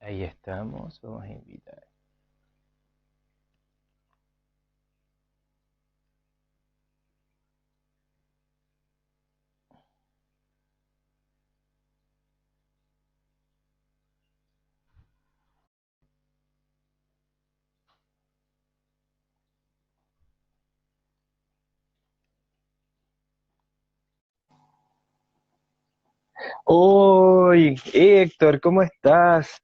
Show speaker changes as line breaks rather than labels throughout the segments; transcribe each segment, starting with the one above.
Ahí estamos, vamos a invitar. ¡Uy! Héctor, ¿cómo estás?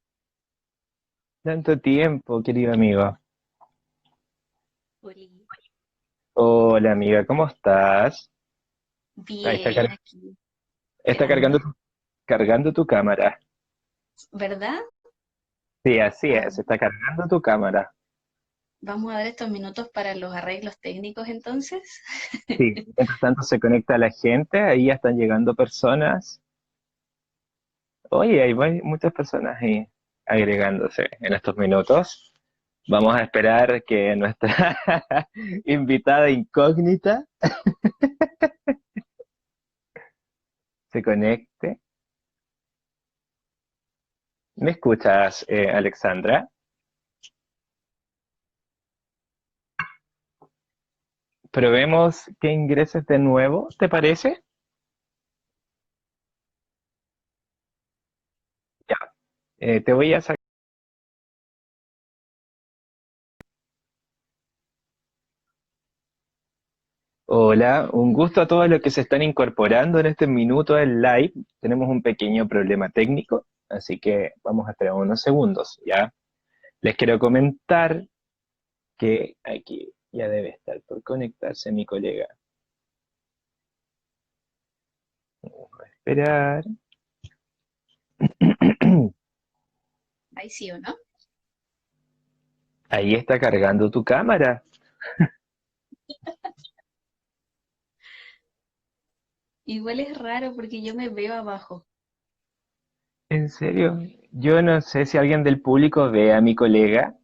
Tanto tiempo, querido amigo.
Oli.
Hola, amiga, ¿cómo estás? Ahí está,
Bien, aquí
está
esperando.
cargando tu cámara.
¿Verdad?
Sí, así
Ah,
es, está cargando tu cámara.
vamos a dar estos minutos para los arreglos técnicos entonces.
Sí, mientras tanto se conecta la gente, ahí ya están llegando personas. Oye, muchas personas ahí agregándose en estos minutos. Vamos a esperar que nuestra invitada incógnita se conecte. ¿Me escuchas, Alexandra? Probemos que ingreses de nuevo, ¿te parece? Ya, te voy a sacar. Hola, un gusto a todos los que se están incorporando en este minuto del live. Tenemos un pequeño problema técnico, así que vamos a esperar unos segundos, ¿ya? Les quiero comentar que aquí ya debe estar por conectarse mi colega. Vamos a esperar.
Ahí sí o no.
Ahí está cargando tu cámara.
Igual es raro porque yo me veo abajo.
¿En serio? Yo no sé si alguien del público ve a mi colega.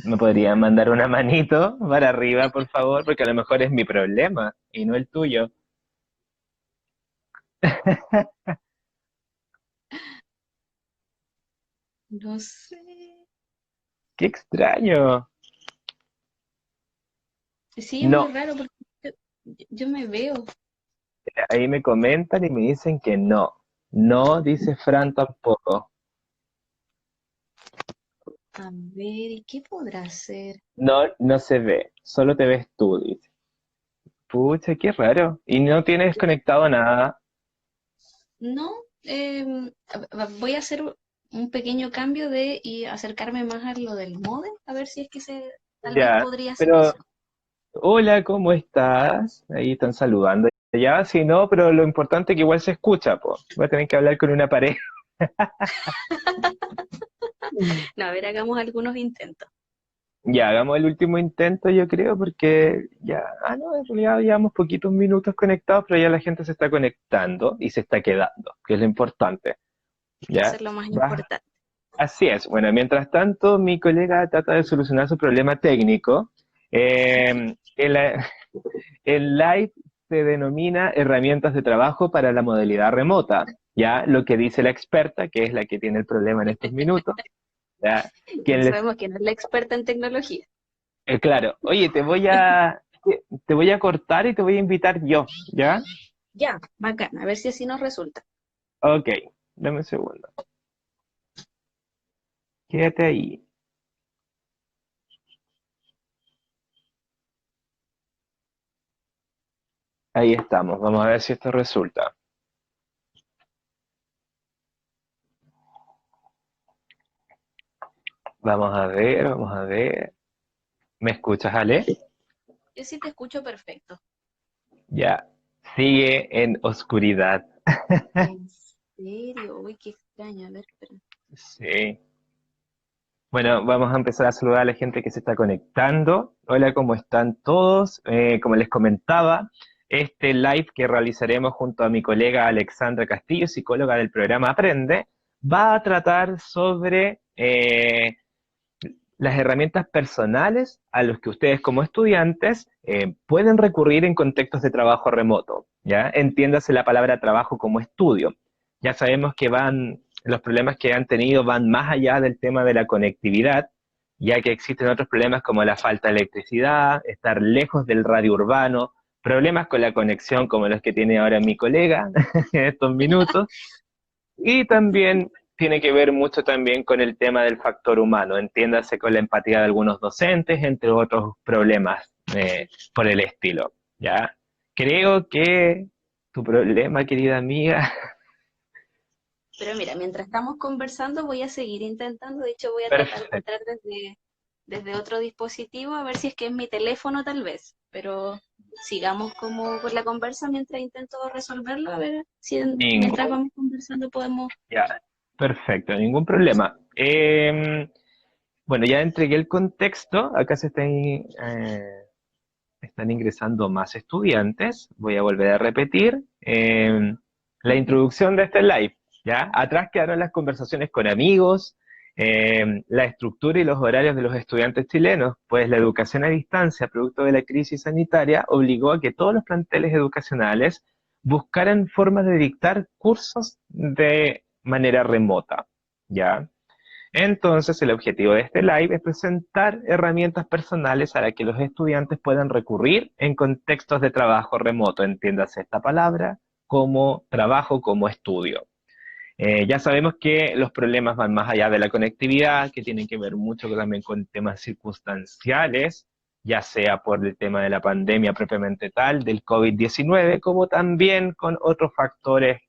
¿Me podría mandar una manito para arriba, por favor? Porque a lo mejor es mi problema y no el tuyo.
No sé.
¡Qué extraño!
Sí, es muy
No,
raro porque yo me veo.
ahí me comentan y me dicen que no. No, dice Fran tampoco.
A ver, ¿y qué podrá ser?
No, no se ve, solo te ves tú, dice. Pucha, qué raro. Y no tienes conectado nada.
No, voy a hacer un pequeño cambio y acercarme más a lo del modem, a ver si es que tal vez
Ya,
podría ser
pero
eso.
hola, ¿cómo estás? Ahí están saludando. Ya, sí, no, pero lo importante es que igual se escucha, pues. Voy a tener que hablar con una pared.
No, a ver, hagamos algunos intentos.
Ya, hagamos el último intento, yo creo, porque ya, no, en realidad llevamos poquitos minutos conectados, pero ya la gente se está conectando y se está quedando, que es lo importante,
Eso
¿ya?
es lo más
Va.
importante.
Así es. Bueno, mientras tanto, mi colega trata de solucionar su problema técnico. Eh, el, el live se denomina herramientas de trabajo para la modalidad remota, ¿ya? Lo que dice la experta, que es la que tiene el problema en estos minutos, ¿ya?
Ya
Quien les
sabemos que no es la experta en tecnología.
Claro, oye, te voy a cortar y te voy a invitar yo, ¿ya?
Ya, bacán, a ver si así nos resulta.
Ok, dame un segundo. Quédate ahí. Ahí estamos, vamos a ver si esto resulta. Vamos a ver, vamos a ver. ¿Me escuchas, Ale?
Yo sí te escucho perfecto.
Ya, sigue en oscuridad.
¿En serio? Uy, qué extraño. A ver, espera.
Sí. Bueno, vamos a empezar a saludar a la gente que se está conectando. Hola, ¿cómo están todos? Como les comentaba, este live que realizaremos junto a mi colega Alexandra Castillo, psicóloga del programa Aprende, va a tratar sobre las herramientas personales a los que ustedes como estudiantes pueden recurrir en contextos de trabajo remoto, ¿ya? Entiéndase la palabra trabajo como estudio. Ya sabemos que van los problemas que han tenido van más allá del tema de la conectividad, ya que existen otros problemas como la falta de electricidad, estar lejos del radio urbano, problemas con la conexión como los que tiene ahora mi colega en estos minutos, y también tiene que ver mucho también con el tema del factor humano, entiéndase con la empatía de algunos docentes, entre otros problemas por el estilo, ¿ya? Creo que tu problema, querida amiga,
Pero mira, mientras estamos conversando voy a seguir intentando, de hecho voy a tratar de
perfecto.
entrar desde otro dispositivo a ver si es que es mi teléfono tal vez, pero sigamos como con la conversa mientras intento resolverlo, a ver si mientras
Ningún,
vamos conversando podemos...
ya, perfecto, ningún problema. Bueno, ya entregué el contexto, acá están ingresando más estudiantes, voy a volver a repetir la introducción de este live, ¿ya? Atrás quedaron las conversaciones con amigos, la estructura y los horarios de los estudiantes chilenos, pues la educación a distancia, producto de la crisis sanitaria, obligó a que todos los planteles educacionales buscaran formas de dictar cursos de manera remota, ¿ya? Entonces, el objetivo de este live es presentar herramientas personales a las que los estudiantes puedan recurrir en contextos de trabajo remoto, entiéndase esta palabra, como trabajo, como estudio. Ya sabemos que los problemas van más allá de la conectividad, que tienen que ver mucho también con temas circunstanciales, ya sea por el tema de la pandemia propiamente tal, del COVID-19, como también con otros factores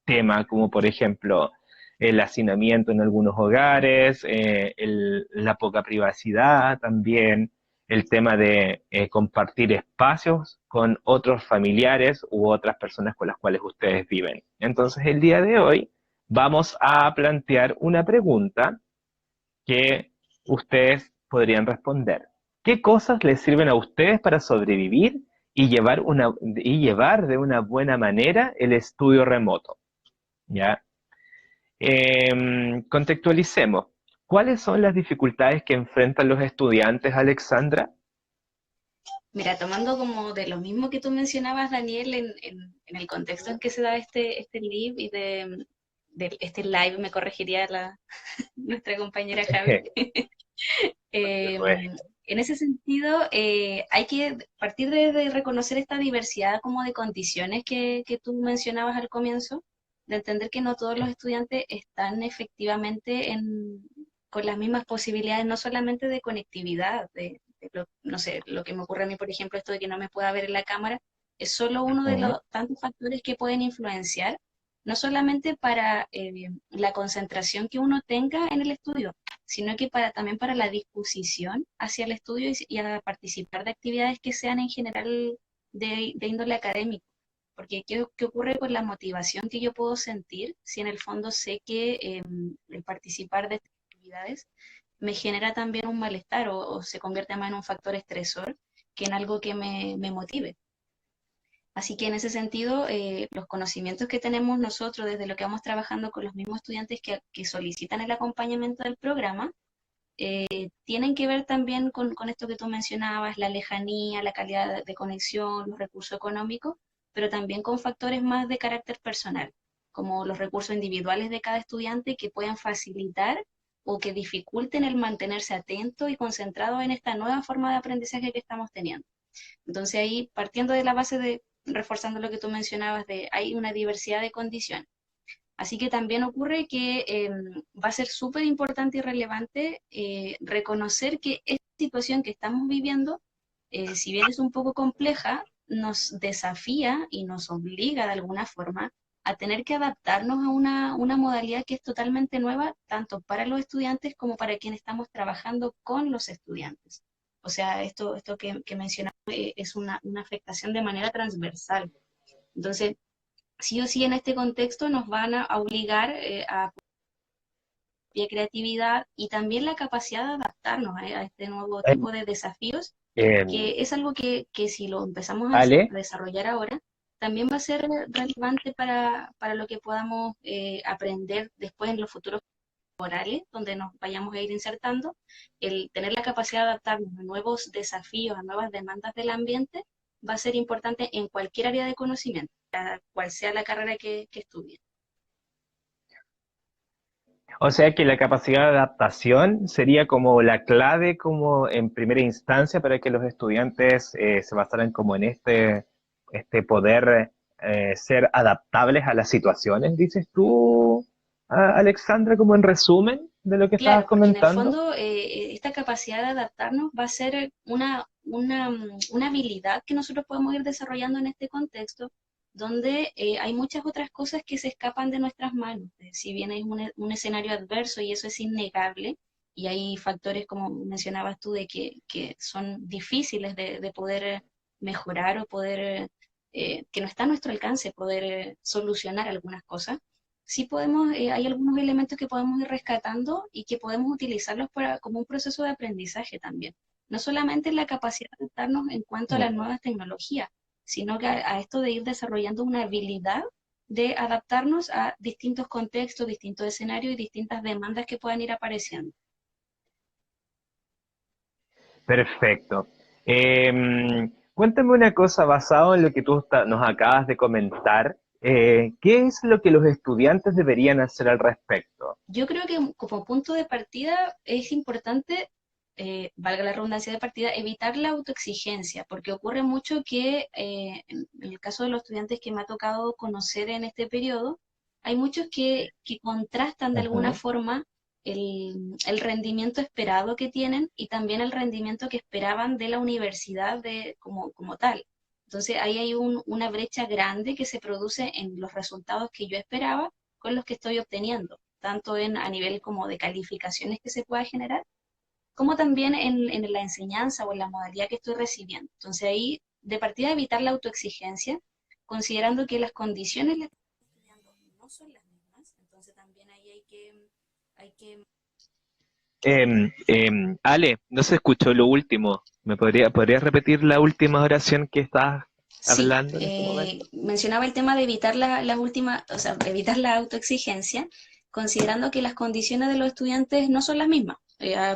tema, como por ejemplo el hacinamiento en algunos hogares, la poca privacidad también, el tema de compartir espacios con otros familiares u otras personas con las cuales ustedes viven. Entonces, el día de hoy vamos a plantear una pregunta que ustedes podrían responder. ¿Qué cosas les sirven a ustedes para sobrevivir y llevar de una buena manera el estudio remoto? ¿Ya? Contextualicemos. ¿Cuáles son las dificultades que enfrentan los estudiantes, Alexandra?
Mira, tomando como de lo mismo que tú mencionabas, Daniel, en el contexto en que se da este live y de este live, me corregiría nuestra compañera Javi. Eh,
Pues,
en ese sentido, hay que partir de reconocer esta diversidad como de condiciones que tú mencionabas al comienzo, de entender que no todos los estudiantes están efectivamente con las mismas posibilidades, no solamente de conectividad, no sé, lo que me ocurre a mí, por ejemplo, esto de que no me pueda ver en la cámara, es solo uno de
ujú,
los tantos factores que pueden influenciar, no solamente para la concentración que uno tenga en el estudio, sino que también para la disposición hacia el estudio y a participar de actividades que sean en general de índole académico. Porque ¿qué ocurre con la motivación que yo puedo sentir si en el fondo sé que el participar de estas actividades me genera también un malestar o se convierte más en un factor estresor que en algo que me motive? Así que en ese sentido, los conocimientos que tenemos nosotros desde lo que vamos trabajando con los mismos estudiantes que solicitan el acompañamiento del programa, tienen que ver también con esto que tú mencionabas, la lejanía, la calidad de conexión, los recursos económicos, pero también con factores más de carácter personal, como los recursos individuales de cada estudiante que puedan facilitar o que dificulten el mantenerse atento y concentrado en esta nueva forma de aprendizaje que estamos teniendo. Entonces ahí, partiendo de la base de, reforzando lo que tú mencionabas, de hay una diversidad de condiciones. Así que también ocurre que va a ser súper importante y relevante reconocer que esta situación que estamos viviendo, si bien es un poco compleja, nos desafía y nos obliga de alguna forma a tener que adaptarnos a una modalidad que es totalmente nueva, tanto para los estudiantes como para quienes estamos trabajando con los estudiantes. O sea, esto que mencionamos es una afectación de manera transversal. Entonces, sí o sí en este contexto nos van a obligar a propia creatividad y también la capacidad de adaptarnos a este nuevo tipo de desafíos,
em,
que es algo que si lo empezamos
Ale,
a desarrollar ahora, también va a ser relevante para lo que podamos aprender después en los futuros laborales, donde nos vayamos a ir insertando, el tener la capacidad de adaptarnos a nuevos desafíos, a nuevas demandas del ambiente, va a ser importante en cualquier área de conocimiento, cual sea la carrera que estudie.
O sea que la capacidad de adaptación sería como la clave como en primera instancia para que los estudiantes se basaran como en este poder ser adaptables a las situaciones, dices tú, Alexandra, como en resumen de lo que estabas
Claro, porque en el
comentando.
fondo esta capacidad de adaptarnos va a ser una habilidad que nosotros podemos ir desarrollando en este contexto, donde hay muchas otras cosas que se escapan de nuestras manos. Si bien es un escenario adverso y eso es innegable, y hay factores, como mencionabas tú, que son difíciles de poder mejorar o poder, que no está a nuestro alcance poder solucionar algunas cosas. Sí podemos, hay algunos elementos que podemos ir rescatando y que podemos utilizarlos como un proceso de aprendizaje también. No solamente la capacidad de adaptarnos en cuanto a las
Mm.
nuevas tecnologías, sino que a esto de ir desarrollando una habilidad de adaptarnos a distintos contextos, distintos escenarios y distintas demandas que puedan ir apareciendo.
Perfecto. Cuéntame una cosa basado en lo que tú nos acabas de comentar. ¿Qué es lo que los estudiantes deberían hacer al respecto?
Yo creo que como punto de partida es importante, valga la redundancia de partida, evitar la autoexigencia, porque ocurre mucho que en el caso de los estudiantes que me ha tocado conocer en este periodo, hay muchos que contrastan de alguna
Ujú.
forma el rendimiento esperado que tienen y también el rendimiento que esperaban de la universidad como tal. Entonces ahí hay una brecha grande que se produce en los resultados que yo esperaba con los que estoy obteniendo, tanto a nivel como de calificaciones que se pueda generar, como también en la enseñanza o en la modalidad que estoy recibiendo. Entonces ahí, de partida, evitar la autoexigencia, considerando que las condiciones en las que estoy estudiando no son las mismas, entonces también ahí hay que.
Ale, no se escuchó lo último. ¿Podrías repetir la última oración que estabas
Sí,
hablando en este momento?
mencionaba el tema de evitar la última, o sea, evitar la autoexigencia, considerando que las condiciones de los estudiantes no son las mismas.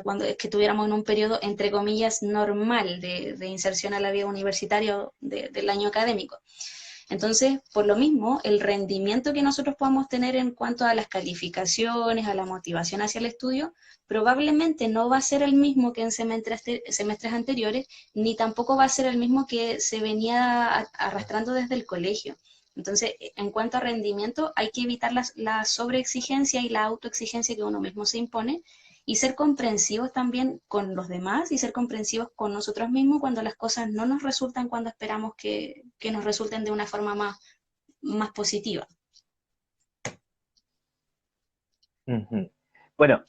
Cuando es que estuviéramos en un periodo, entre comillas, normal de inserción a la vida universitaria del año académico. Entonces, por lo mismo, el rendimiento que nosotros podamos tener en cuanto a las calificaciones, a la motivación hacia el estudio, probablemente no va a ser el mismo que en semestres anteriores, ni tampoco va a ser el mismo que se venía arrastrando desde el colegio. Entonces, en cuanto a rendimiento, hay que evitar la sobreexigencia y la autoexigencia que uno mismo se impone y ser comprensivos también con los demás y ser comprensivos con nosotros mismos cuando las cosas no nos resultan cuando esperamos que nos resulten de una forma más positiva.
Ujú. Bueno,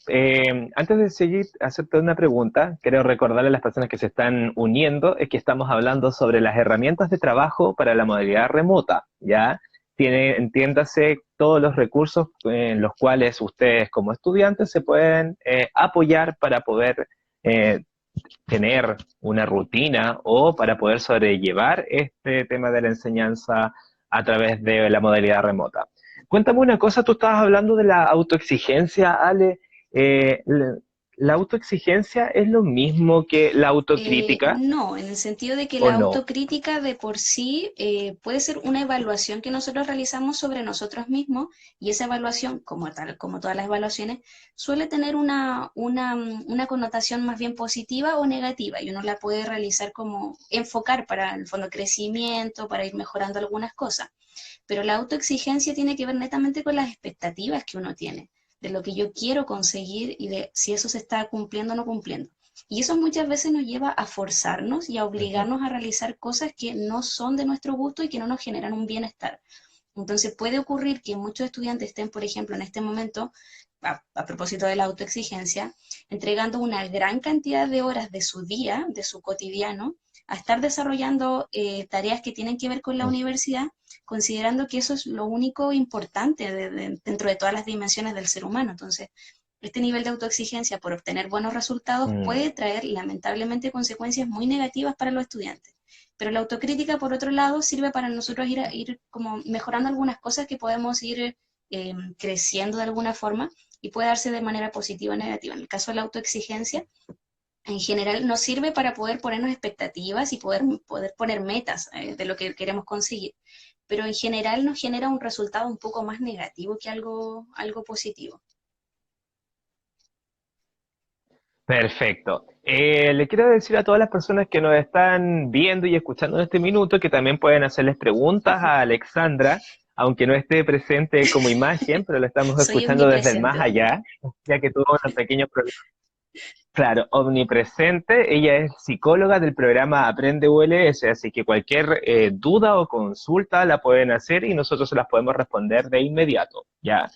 antes de seguir, hacerte una pregunta, quiero recordarle a las personas que se están uniendo, es que estamos hablando sobre las herramientas de trabajo para la modalidad remota, ¿ya? Entiéndase todos los recursos en los cuales ustedes como estudiantes se pueden apoyar para poder eh, tener una rutina o para poder sobrellevar este tema de la enseñanza a través de la modalidad remota. Cuéntame una cosa, tú estabas hablando de la autoexigencia, Ale. ¿La autoexigencia es lo mismo que la autocrítica
No, en el sentido de que
o
la
no?
autocrítica de por sí puede ser una evaluación que nosotros realizamos sobre nosotros mismos y esa evaluación, como tal, como todas las evaluaciones, suele tener una connotación más bien positiva o negativa y uno la puede realizar como enfocar para el fondo crecimiento, para ir mejorando algunas cosas. Pero la autoexigencia tiene que ver netamente con las expectativas que uno tiene, de lo que yo quiero conseguir y de si eso se está cumpliendo o no cumpliendo. Y eso muchas veces nos lleva a forzarnos y a
Ujú.
obligarnos a realizar cosas que no son de nuestro gusto y que no nos generan un bienestar. Entonces puede ocurrir que muchos estudiantes estén, por ejemplo, en este momento, a propósito de la autoexigencia, entregando una gran cantidad de horas de su día, de su cotidiano, a estar desarrollando tareas que tienen que ver con la universidad, considerando que eso es lo único importante dentro de todas las dimensiones del ser humano. Entonces, este nivel de autoexigencia por obtener buenos resultados
Mm.
puede traer lamentablemente consecuencias muy negativas para los estudiantes. Pero la autocrítica, por otro lado, sirve para nosotros ir como mejorando algunas cosas que podemos ir creciendo de alguna forma y puede darse de manera positiva o negativa. En el caso de la autoexigencia, en general nos sirve para poder ponernos expectativas y poder poner metas de lo que queremos conseguir. Pero en general nos genera un resultado un poco más negativo que algo positivo.
Perfecto. Le quiero decir a todas las personas que nos están viendo y escuchando en este minuto que también pueden hacerles preguntas a Alexandra, aunque no esté presente como imagen, pero lo estamos
Soy
escuchando desde el más
omnipresente.
allá, ya que tuvo unos pequeños problemas. Claro, omnipresente. Ella es psicóloga del programa Aprende ULS, así que cualquier duda o consulta la pueden hacer y nosotros se las podemos responder de inmediato. Ya.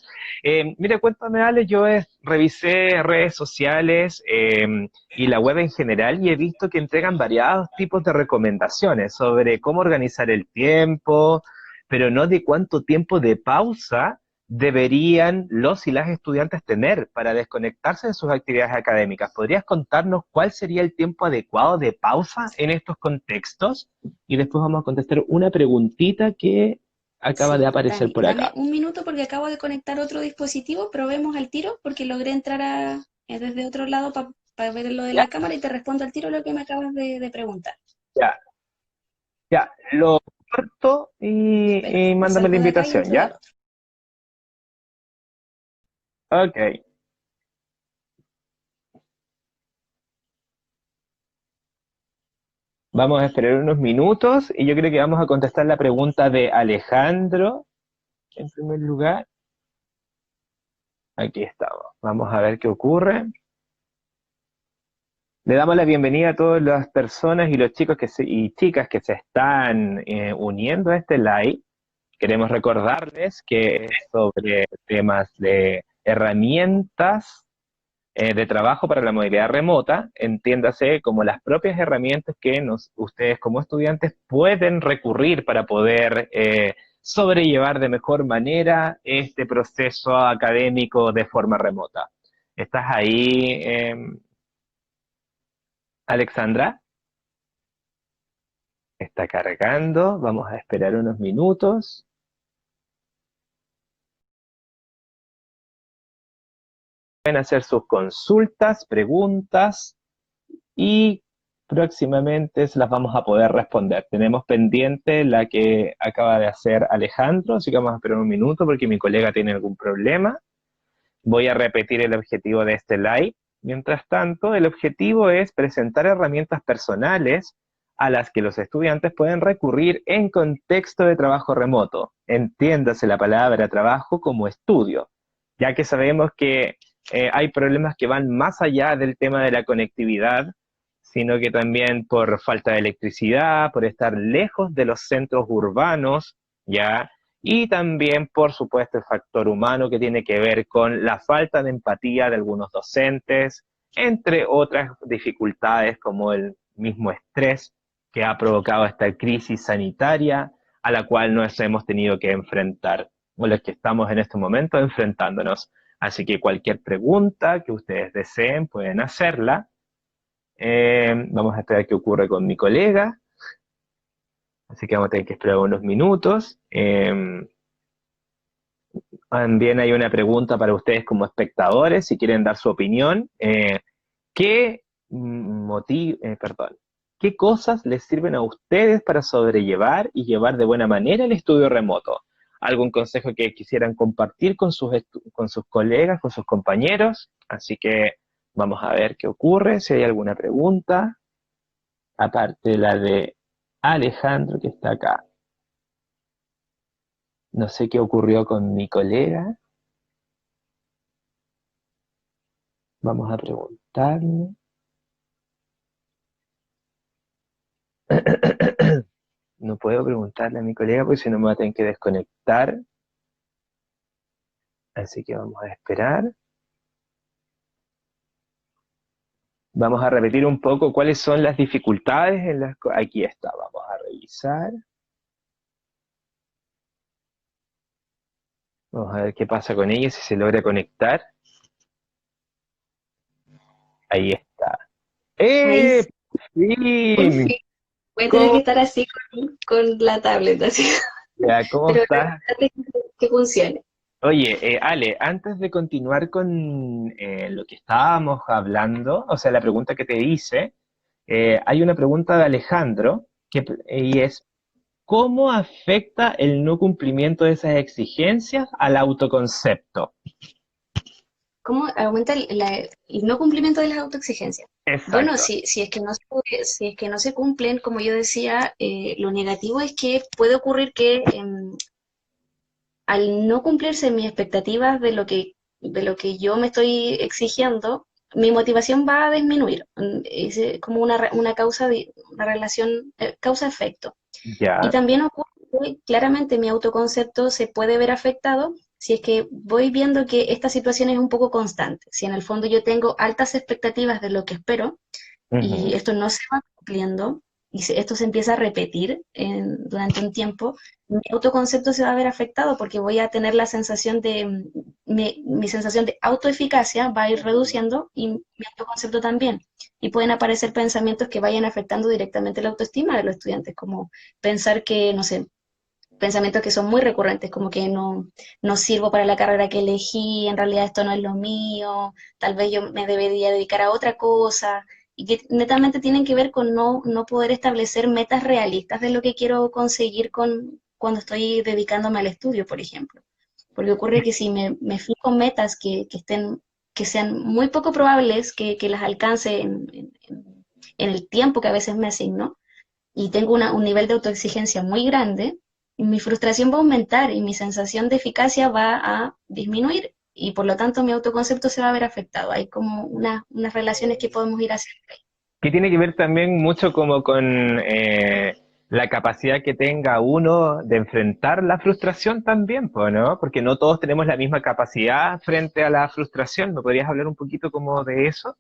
Mira, cuéntame, Ale, yo revisé redes sociales y la web en general y he visto que entregan variados tipos de recomendaciones sobre cómo organizar el tiempo, pero no de cuánto tiempo de pausa deberían los y las estudiantes tener para desconectarse de sus actividades académicas. ¿Podrías contarnos cuál sería el tiempo adecuado de pausa en estos contextos? Y después vamos a contestar una preguntita que acaba de
Sí,
aparecer
Dani,
por
dame
acá.
un minuto porque acabo de conectar otro dispositivo, probemos al tiro porque logré entrar desde otro lado para ver lo de
Ya,
la cámara y te respondo al tiro lo que me acabas de preguntar.
ya, ya. Lo corto
Espera,
y
me
mándame la
salgo de acá y
invitación,
entro del
¿ya?
otro.
Ok. Vamos a esperar unos minutos y yo creo que vamos a contestar la pregunta de Alejandro en primer lugar. Aquí estamos. Vamos a ver qué ocurre. Le damos la bienvenida a todas las personas y los chicos y chicas que se están uniendo a este live. Queremos recordarles que es sobre temas de herramientas de trabajo para la movilidad remota, entiéndase como las propias herramientas que ustedes como estudiantes pueden recurrir para poder sobrellevar de mejor manera este proceso académico de forma remota. ¿Estás ahí, Alexandra? Está cargando, vamos a esperar unos minutos. Pueden hacer sus consultas, preguntas y próximamente se las vamos a poder responder. Tenemos pendiente la que acaba de hacer Alejandro, así que vamos a esperar un minuto porque mi colega tiene algún problema. Voy a repetir el objetivo de este live. Mientras tanto, el objetivo es presentar herramientas personales a las que los estudiantes pueden recurrir en contexto de trabajo remoto. Entiéndase la palabra trabajo como estudio, ya que sabemos que hay problemas que van más allá del tema de la conectividad, sino que también por falta de electricidad, por estar lejos de los centros urbanos, ya, y también, por supuesto, el factor humano que tiene que ver con la falta de empatía de algunos docentes, entre otras dificultades como el mismo estrés que ha provocado esta crisis sanitaria a la cual nos hemos tenido que enfrentar, o los que estamos en este momento enfrentándonos. Así que cualquier pregunta que ustedes deseen pueden hacerla. Vamos a esperar qué ocurre con mi colega. Así que vamos a tener que esperar unos minutos. También hay una pregunta para ustedes como espectadores, si quieren dar su opinión. ¿Qué perdón, qué cosas les sirven a ustedes para sobrellevar y llevar de buena manera el estudio remoto? ¿Algún consejo que quisieran compartir con con sus colegas, con sus compañeros? Así que vamos a ver qué ocurre, si hay alguna pregunta, aparte de la de Alejandro que está acá. No sé qué ocurrió con mi colega. Vamos a preguntarle. No puedo preguntarle a mi colega porque si no me va a tener que desconectar. Así que vamos a esperar. Vamos a repetir un poco cuáles son las dificultades en Aquí está, vamos a revisar. Vamos a ver qué pasa con ella, si se logra conectar. Ahí está.
Ahí
¡Eh!
sí, por
¡Sí!
fin. Voy a tener que
¿Cómo,
estar así con la tablet, así.
cómo
Pero
estás?
importante que funcione.
Oye, Ale, antes de continuar con lo que estábamos hablando, o sea, la pregunta que te hice, hay una pregunta de Alejandro y es, ¿cómo afecta el no cumplimiento de esas exigencias al autoconcepto?
¿Cómo aumenta el no cumplimiento de las autoexigencias? Bueno,
Exacto.
si es que no si es que no se cumplen, como yo decía, lo negativo es que puede ocurrir que al no cumplirse mis expectativas de lo que yo me estoy exigiendo, mi motivación va a disminuir. Es como una causa, una relación, causa-efecto. Y
Ya.
también ocurre que claramente mi autoconcepto se puede ver afectado si es que voy viendo que esta situación es un poco constante. Si en el fondo yo tengo altas expectativas de lo que espero, y
Ujú.
esto no se va cumpliendo y esto se empieza a repetir durante un tiempo, mi autoconcepto se va a ver afectado porque voy a tener la sensación de, mi sensación de autoeficacia va a ir reduciendo y mi autoconcepto también. Y pueden aparecer pensamientos que vayan afectando directamente la autoestima de los estudiantes, como pensar que, no sé, pensamientos que son muy recurrentes, como que no sirvo para la carrera que elegí, en realidad esto no es lo mío, tal vez yo me debería dedicar a otra cosa, y que netamente tienen que ver con no poder establecer metas realistas de lo que quiero conseguir cuando estoy dedicándome al estudio, por ejemplo. Porque ocurre que si me fijo metas que sean muy poco probables que las alcance en el tiempo que a veces me asigno, y tengo un nivel de autoexigencia muy grande, mi frustración va a aumentar y mi sensación de eficacia va a disminuir y por lo tanto mi autoconcepto se va a ver afectado. Hay como unas relaciones que podemos ir haciendo.
Que tiene que ver también mucho como con la capacidad que tenga uno de enfrentar la frustración también, po, ¿no? Porque no todos tenemos la misma capacidad frente a la frustración. ¿Me podrías hablar un poquito como de eso?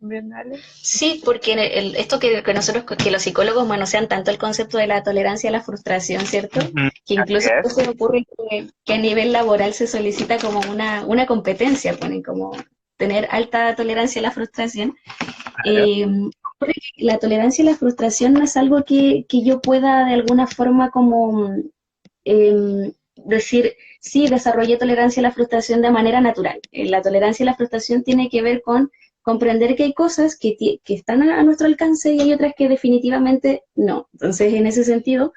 Bien, dale.
Sí, porque esto que nosotros, que los psicólogos manosean tanto el concepto de la tolerancia a la frustración, ¿cierto?
Ujú.
Que
Así
incluso a
es.
veces ocurre que a nivel laboral se solicita como una competencia, ponen como tener alta tolerancia a la frustración.
Claro.
Eh, la tolerancia a la frustración no es algo que yo pueda de alguna forma como decir, sí, desarrollé tolerancia a la frustración de manera natural. La tolerancia a la frustración tiene que ver con comprender que hay cosas que están a nuestro alcance y hay otras que definitivamente no. Entonces, en ese sentido,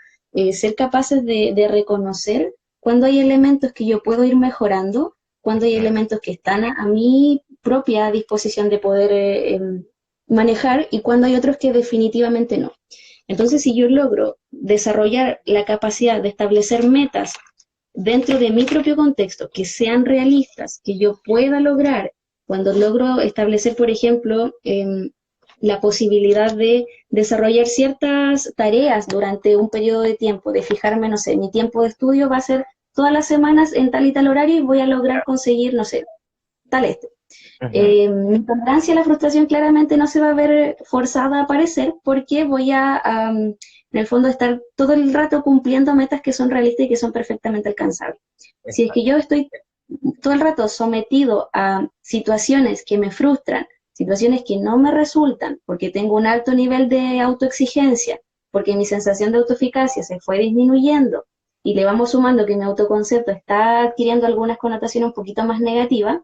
ser capaces de reconocer cuando hay elementos que yo puedo ir mejorando, cuando hay
Mm.
elementos que están a mi propia disposición de poder manejar y cuando hay otros que definitivamente no. Entonces, si yo logro desarrollar la capacidad de establecer metas dentro de mi propio contexto, que sean realistas, que yo pueda lograr, cuando logro establecer, por ejemplo, la posibilidad de desarrollar ciertas tareas durante un periodo de tiempo, de fijarme, no sé, mi tiempo de estudio va a ser todas las semanas en tal y tal horario y voy a lograr conseguir, no sé, tal este.
Ujú.
Mi tolerancia a la frustración claramente no se va a ver forzada a aparecer porque voy en el fondo, estar todo el rato cumpliendo metas que son realistas y que son perfectamente alcanzables. Si es que
Exacto.
yo estoy todo el rato sometido a situaciones que me frustran, situaciones que no me resultan, porque tengo un alto nivel de autoexigencia, porque mi sensación de autoeficacia se fue disminuyendo y le vamos sumando que mi autoconcepto está adquiriendo algunas connotaciones un poquito más negativas,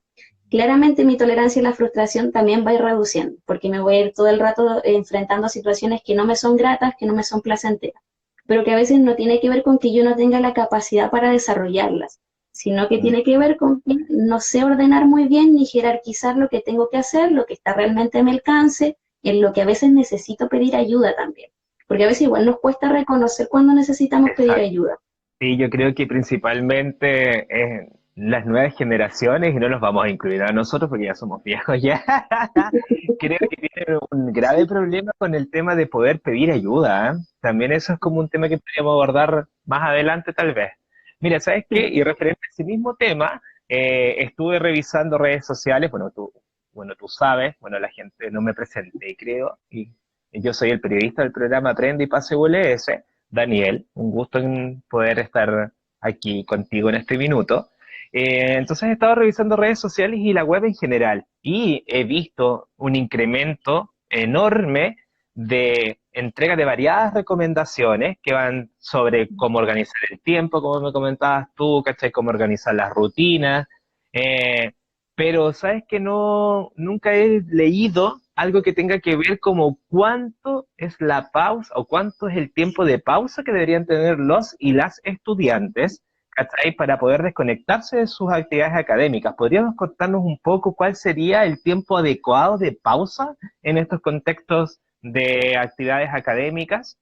claramente mi tolerancia a la frustración también va a ir reduciendo, porque me voy a ir todo el rato enfrentando a situaciones que no me son gratas, que no me son placenteras, pero que a veces no tiene que ver con que yo no tenga la capacidad para desarrollarlas, sino que
Mm.
tiene que ver con que no sé ordenar muy bien ni jerarquizar lo que tengo que hacer, lo que está realmente a mi alcance, en lo que a veces necesito pedir ayuda también, porque a veces igual nos cuesta reconocer cuando necesitamos pedir
Exacto.
ayuda.
Sí, yo creo que principalmente las nuevas generaciones, y no los vamos a incluir a nosotros porque ya somos viejos ya, creo que tienen un grave problema con el tema de poder pedir ayuda, ¿eh? También eso es como un tema que podríamos abordar más adelante tal vez. Mira, ¿sabes qué?
Sí.
Y referente a ese mismo tema, estuve revisando redes sociales, bueno, tú sabes, bueno, la gente no me presenté, creo, y yo soy el periodista del programa Aprende y Pase ULS. Daniel, un gusto en poder estar aquí contigo en este minuto. Entonces he estado revisando redes sociales y la web en general y he visto un incremento enorme de entrega de variadas recomendaciones que van sobre cómo organizar el tiempo, como me comentabas tú, ¿cachai? Cómo organizar las rutinas, eh, pero sabes que no, nunca he leído algo que tenga que ver como cuánto es la pausa o cuánto es el tiempo de pausa que deberían tener los y las estudiantes, ¿cachai? Para poder desconectarse de sus actividades académicas. ¿Podríamos contarnos un poco cuál sería el tiempo adecuado de pausa en estos contextos de actividades académicas?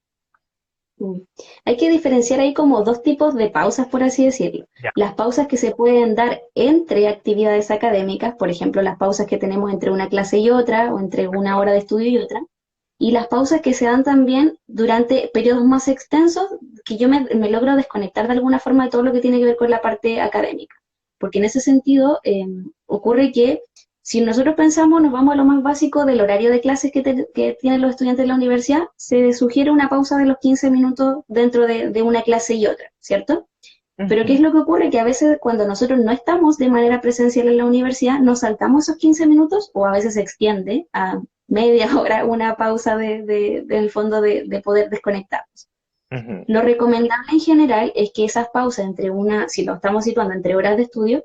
Mm. Hay que diferenciar ahí como dos tipos de pausas, por así decirlo.
Ya.
Las pausas que se pueden dar entre actividades académicas, por ejemplo, las pausas que tenemos entre una clase y otra, o entre una hora de estudio y otra, y las pausas que se dan también durante periodos más extensos, que yo me logro desconectar de alguna forma de todo lo que tiene que ver con la parte académica. Porque en ese sentido ocurre que si nosotros pensamos, nos vamos a lo más básico del horario de clases que tienen los estudiantes de la universidad, se sugiere una pausa de los 15 minutos dentro de una clase y otra, ¿cierto? Pero ¿qué es
Ujú.
lo que ocurre? Que a veces cuando nosotros no estamos de manera presencial en la universidad, nos saltamos esos 15 minutos o a veces se extiende a media hora una pausa del fondo de poder desconectarnos.
Ujú.
Lo recomendable en general es que esas pausas entre una, si lo estamos situando entre horas de estudio,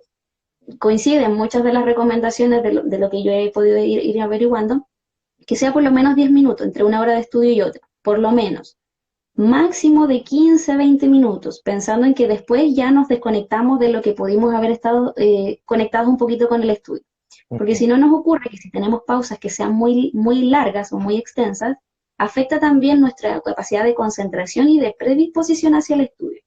coinciden muchas de las recomendaciones de lo que yo he podido ir averiguando, que sea por lo menos 10 minutos entre una hora de estudio y otra, por lo menos máximo de 15 a 20 minutos, pensando en que después ya nos desconectamos de lo que pudimos haber estado conectados un poquito con el estudio. Porque
Ujú.
si no nos ocurre que si tenemos pausas que sean muy largas o muy extensas, afecta también nuestra capacidad de concentración y de predisposición hacia el estudio.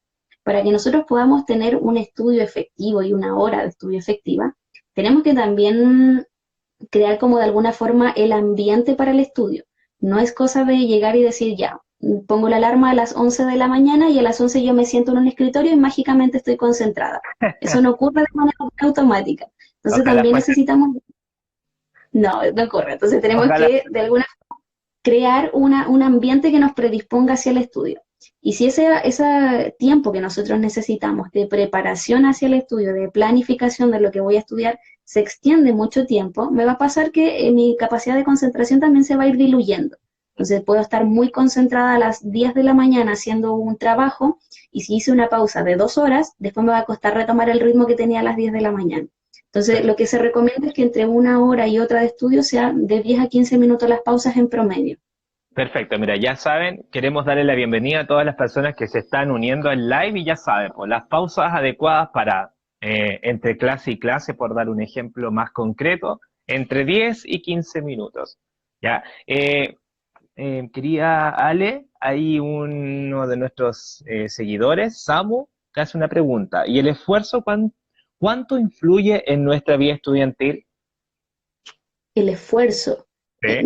Para que nosotros podamos tener un estudio efectivo y una hora de estudio efectiva, tenemos que también crear como de alguna forma el ambiente para el estudio. No es cosa de llegar y decir ya, pongo la alarma a las 11 de la mañana y a las 11 yo me siento en un escritorio y mágicamente estoy concentrada. Eso no ocurre de manera automática. Entonces
Ojalá
también
fuese,
necesitamos, no ocurre. Entonces tenemos
ojalá.
que de alguna crear un ambiente que nos predisponga hacia el estudio. Y si ese tiempo que nosotros necesitamos de preparación hacia el estudio, de planificación de lo que voy a estudiar, se extiende mucho tiempo, me va a pasar que mi capacidad de concentración también se va a ir diluyendo. Entonces puedo estar muy concentrada a las 10 de la mañana haciendo un trabajo y si hice una pausa de 2 horas, después me va a costar retomar el ritmo que tenía a las 10 de la mañana. Entonces, lo que se recomienda es que entre una hora y otra de estudio sean de 10 a 15 minutos las pausas en promedio.
Perfecto, mira, ya saben, queremos darle la bienvenida a todas las personas que se están uniendo al live y ya saben, pues, las pausas adecuadas para entre clase y clase, por dar un ejemplo más concreto, entre 10 y 15 minutos. ¿Ya? Querida Ale, hay uno de nuestros seguidores, Samu, que hace una pregunta. ¿Y el esfuerzo cuánto influye en nuestra vida estudiantil?
El esfuerzo.
¿Sí?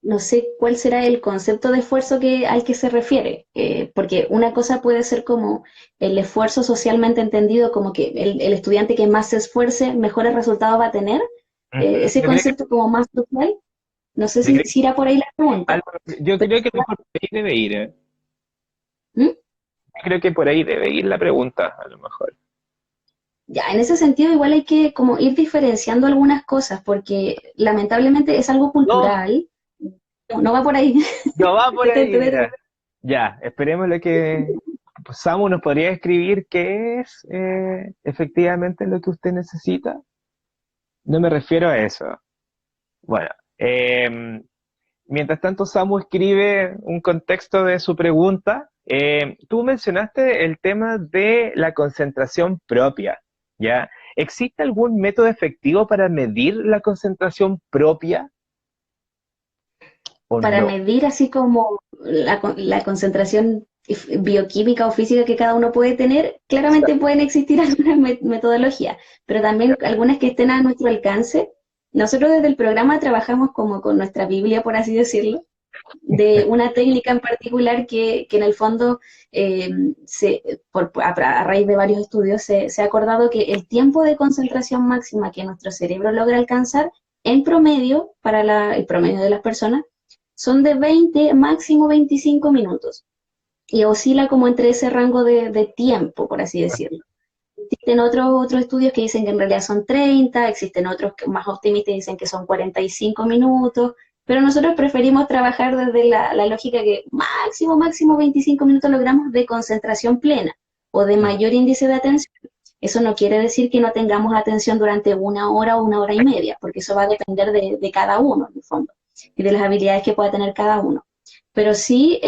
No sé cuál será el concepto de esfuerzo al que se refiere, porque una cosa puede ser como el esfuerzo socialmente entendido, como que el estudiante que más se esfuerce, mejores resultados va a tener.
Ujú.
Ese concepto como más social, no sé
Yo creo
si irá por ahí la pregunta.
yo
Pero,
creo que mejor por ahí debe ir, ¿eh?
¿Mm?
Yo creo que por ahí debe ir la pregunta, a lo mejor.
Ya, en ese sentido igual hay que como ir diferenciando algunas cosas, porque lamentablemente es algo
No,
cultural, no va por ahí.
no va por ahí,
Detente, detente.
mira. Ya, esperemos lo que pues, Samu nos podría escribir qué es efectivamente lo que usted necesita. No me refiero a eso. Bueno, mientras tanto Samu escribe un contexto de su pregunta. Tú mencionaste el tema de la concentración propia, ¿ya? ¿Existe algún método efectivo para medir la concentración propia o
Para
no?
medir así como la concentración bioquímica o física que cada uno puede tener, claramente pueden existir algunas metodologías, pero también algunas que estén a nuestro alcance. Nosotros desde el programa trabajamos como con nuestra Biblia, por así decirlo, de una técnica en particular que en el fondo, a raíz de varios estudios, se ha acordado que el tiempo de concentración máxima que nuestro cerebro logra alcanzar en promedio, para el promedio de las personas, son de 20, máximo 25 minutos. Y oscila como entre ese rango de tiempo, por así decirlo. Existen otros estudios que dicen que en realidad son 30, existen otros que más optimistas dicen que son 45 minutos, pero nosotros preferimos trabajar desde la lógica que máximo 25 minutos logramos de concentración plena o de
Mm.
mayor índice de atención. Eso no quiere decir que no tengamos atención durante una hora o una hora y media, porque eso va a depender de cada uno, en el fondo, y de las habilidades que pueda tener cada uno. Pero sí,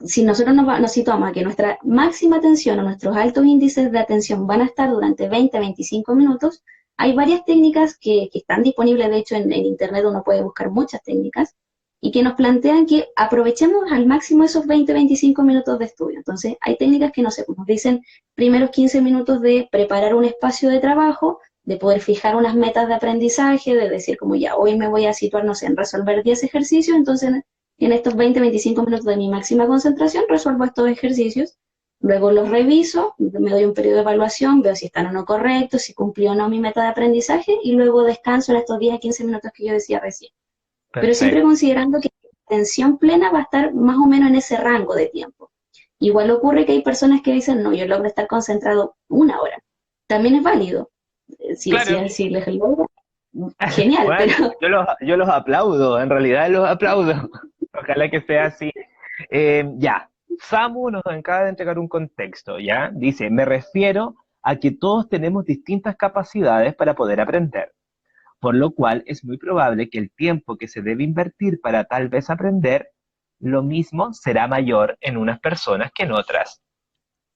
si nosotros nos situamos a que nuestra máxima atención o nuestros altos índices de atención van a estar durante 20 a 25 minutos, hay varias técnicas que están disponibles, de hecho en Internet uno puede buscar muchas técnicas, y que nos plantean que aprovechemos al máximo esos 20 a 25 minutos de estudio. Entonces, hay técnicas que no sé, nos dicen primeros 15 minutos de preparar un espacio de trabajo, de poder fijar unas metas de aprendizaje, de decir como ya, hoy me voy a situar, no sé, en resolver 10 ejercicios, entonces en estos 20, 25 minutos de mi máxima concentración resuelvo estos ejercicios, luego los reviso, me doy un periodo de evaluación, veo si están o no correctos, si cumplí o no mi meta de aprendizaje, y luego descanso en estos 10 a 15 minutos que yo decía recién. Pero siempre
Perfecto.
considerando que la atención plena va a estar más o menos en ese rango de tiempo. Igual ocurre que hay personas que dicen, no, yo logro estar concentrado 1 hora. También es válido.
Claro.
Si les logra, genial,
Bueno,
pero
yo los aplaudo, en realidad los aplaudo. Ojalá que sea así. Ya, Samu nos acaba de entregar un contexto, ¿ya? Dice, me refiero a que todos tenemos distintas capacidades para poder aprender, por lo cual es muy probable que el tiempo que se debe invertir para tal vez aprender, lo mismo será mayor en unas personas que en otras.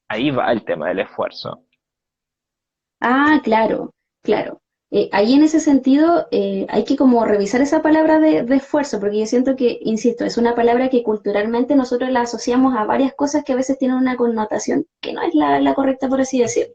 Ahí va el tema del esfuerzo.
ah, claro, claro. Ahí en ese sentido hay que como revisar esa palabra de esfuerzo, porque yo siento que, insisto, es una palabra que culturalmente nosotros la asociamos a varias cosas que a veces tienen una connotación que no es la correcta, por así decirlo.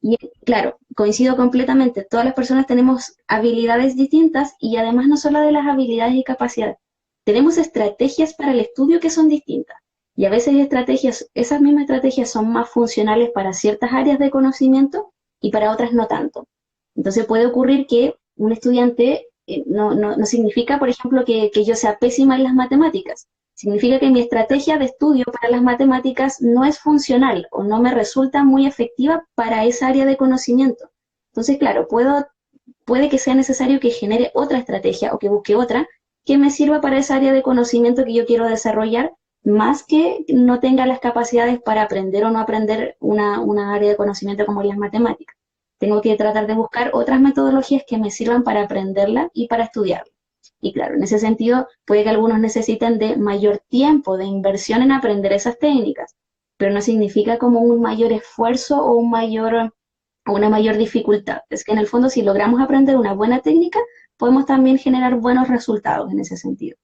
Y claro, coincido completamente, todas las personas tenemos habilidades distintas y además no solo de las habilidades y capacidades, tenemos estrategias para el estudio que son distintas. Y a veces estrategias, esas mismas estrategias son más funcionales para ciertas áreas de conocimiento y para otras no tanto. Entonces puede ocurrir que un estudiante no significa, por ejemplo, que yo sea pésima en las matemáticas. Significa que mi estrategia de estudio para las matemáticas no es funcional o no me resulta muy efectiva para esa área de conocimiento. Entonces, claro, puede que sea necesario que genere otra estrategia o que busque otra que me sirva para esa área de conocimiento que yo quiero desarrollar, más que no tenga las capacidades para aprender o no aprender una área de conocimiento como las matemáticas. Tengo que tratar de buscar otras metodologías que me sirvan para aprenderla y para estudiarla. Y claro, en ese sentido, puede que algunos necesiten de mayor tiempo de inversión en aprender esas técnicas, pero no significa como un mayor esfuerzo o una mayor dificultad. Es que en el fondo, si logramos aprender una buena técnica, podemos también generar buenos resultados en ese sentido.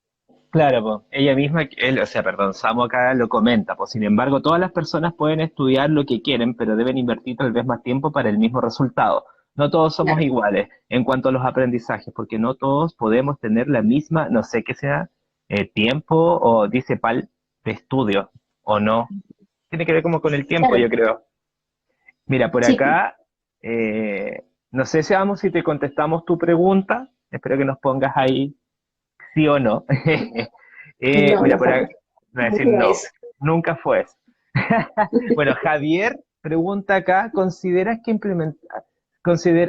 Claro, po, ella misma, él, o sea, perdón, Samu acá lo comenta, pues sin embargo, todas las personas pueden estudiar lo que quieren, pero deben invertir tal vez más tiempo para el mismo resultado. No todos somos
Claro.
iguales en cuanto a los aprendizajes, porque no todos podemos tener la misma, no sé qué sea, tiempo o dice PAL de estudio, o no. Tiene que ver como con el tiempo,
Claro,
yo creo. Mira, por
sí,
acá, no sé si vamos si te contestamos tu pregunta, espero que nos pongas ahí sí o no.
no,
Mira,
no
por
fue,
acá, voy a
no
decir
fue
no,
eso.
nunca fue eso. Bueno, Javier pregunta acá, ¿consideras que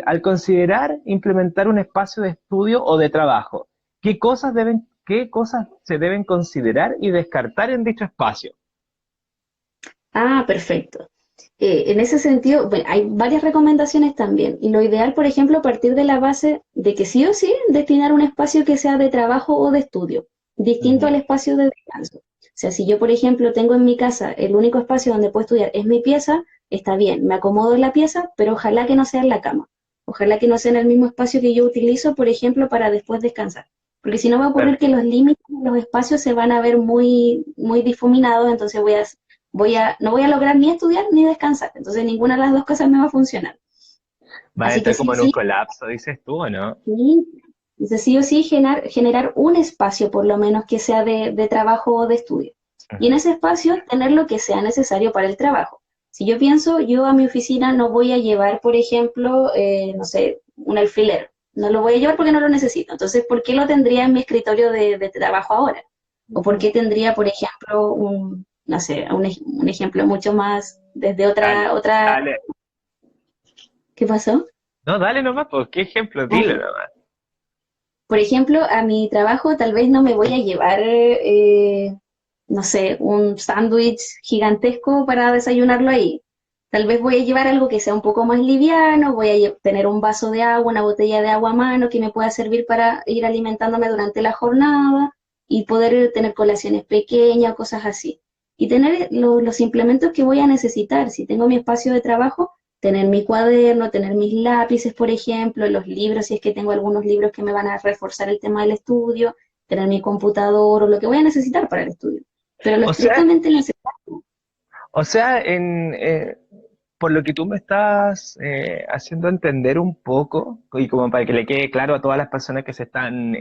al considerar implementar un espacio de estudio o de trabajo, qué cosas se deben considerar y descartar en dicho espacio?
Ah, perfecto. En ese sentido, bueno, hay varias recomendaciones también. Y lo ideal, por ejemplo, partir de la base de que sí o sí destinar un espacio que sea de trabajo o de estudio, distinto al
Ujú.
espacio de descanso. O sea, si yo, por ejemplo, tengo en mi casa el único espacio donde puedo estudiar es mi pieza, está bien, me acomodo en la pieza, pero ojalá que no sea en la cama. Ojalá que no sea en el mismo espacio que yo utilizo, por ejemplo, para después descansar. Porque si no va a ocurrir que los
Perfecto.
límites de los espacios se van a ver muy difuminados, entonces no voy a lograr ni estudiar ni descansar. Entonces ninguna de las dos cosas me va a funcionar.
Va a
Así que
estar
sí
como
o
en un
sí,
colapso, dices tú, ¿o no?
sí, entonces sí o sí generar un espacio por lo menos que sea de trabajo o de estudio. Y en
Ujú.
ese espacio tener lo que sea necesario para el trabajo. Si yo pienso, yo a mi oficina no voy a llevar, por ejemplo, no sé, un alfiler. No lo voy a llevar porque no lo necesito. Entonces, ¿por qué lo tendría en mi escritorio de trabajo ahora? ¿O por qué tendría, por ejemplo, no sé, un ejemplo mucho más desde
Dale,
otra,
dale.
¿qué pasó?
No, dale nomás, pues, ¿qué ejemplo?
Ah,
Dile
ya.
nomás.
Por ejemplo, a mi trabajo tal vez no me voy a llevar, no sé, un sándwich gigantesco para desayunarlo ahí. Tal vez voy a llevar algo que sea un poco más liviano, voy a tener un vaso de agua, una botella de agua a mano que me pueda servir para ir alimentándome durante la jornada y poder tener colaciones pequeñas, cosas así. y tener los implementos que voy a necesitar. Si tengo mi espacio de trabajo, tener mi cuaderno, tener mis lápices, por ejemplo, los libros, si es que tengo algunos libros que me van a reforzar el tema del estudio, tener mi computador o lo que voy a necesitar para el estudio. Pero lo
O sea,
estrictamente necesario.
o sea, por lo que tú me estás haciendo entender un poco, y como para que le quede claro a todas las personas que se están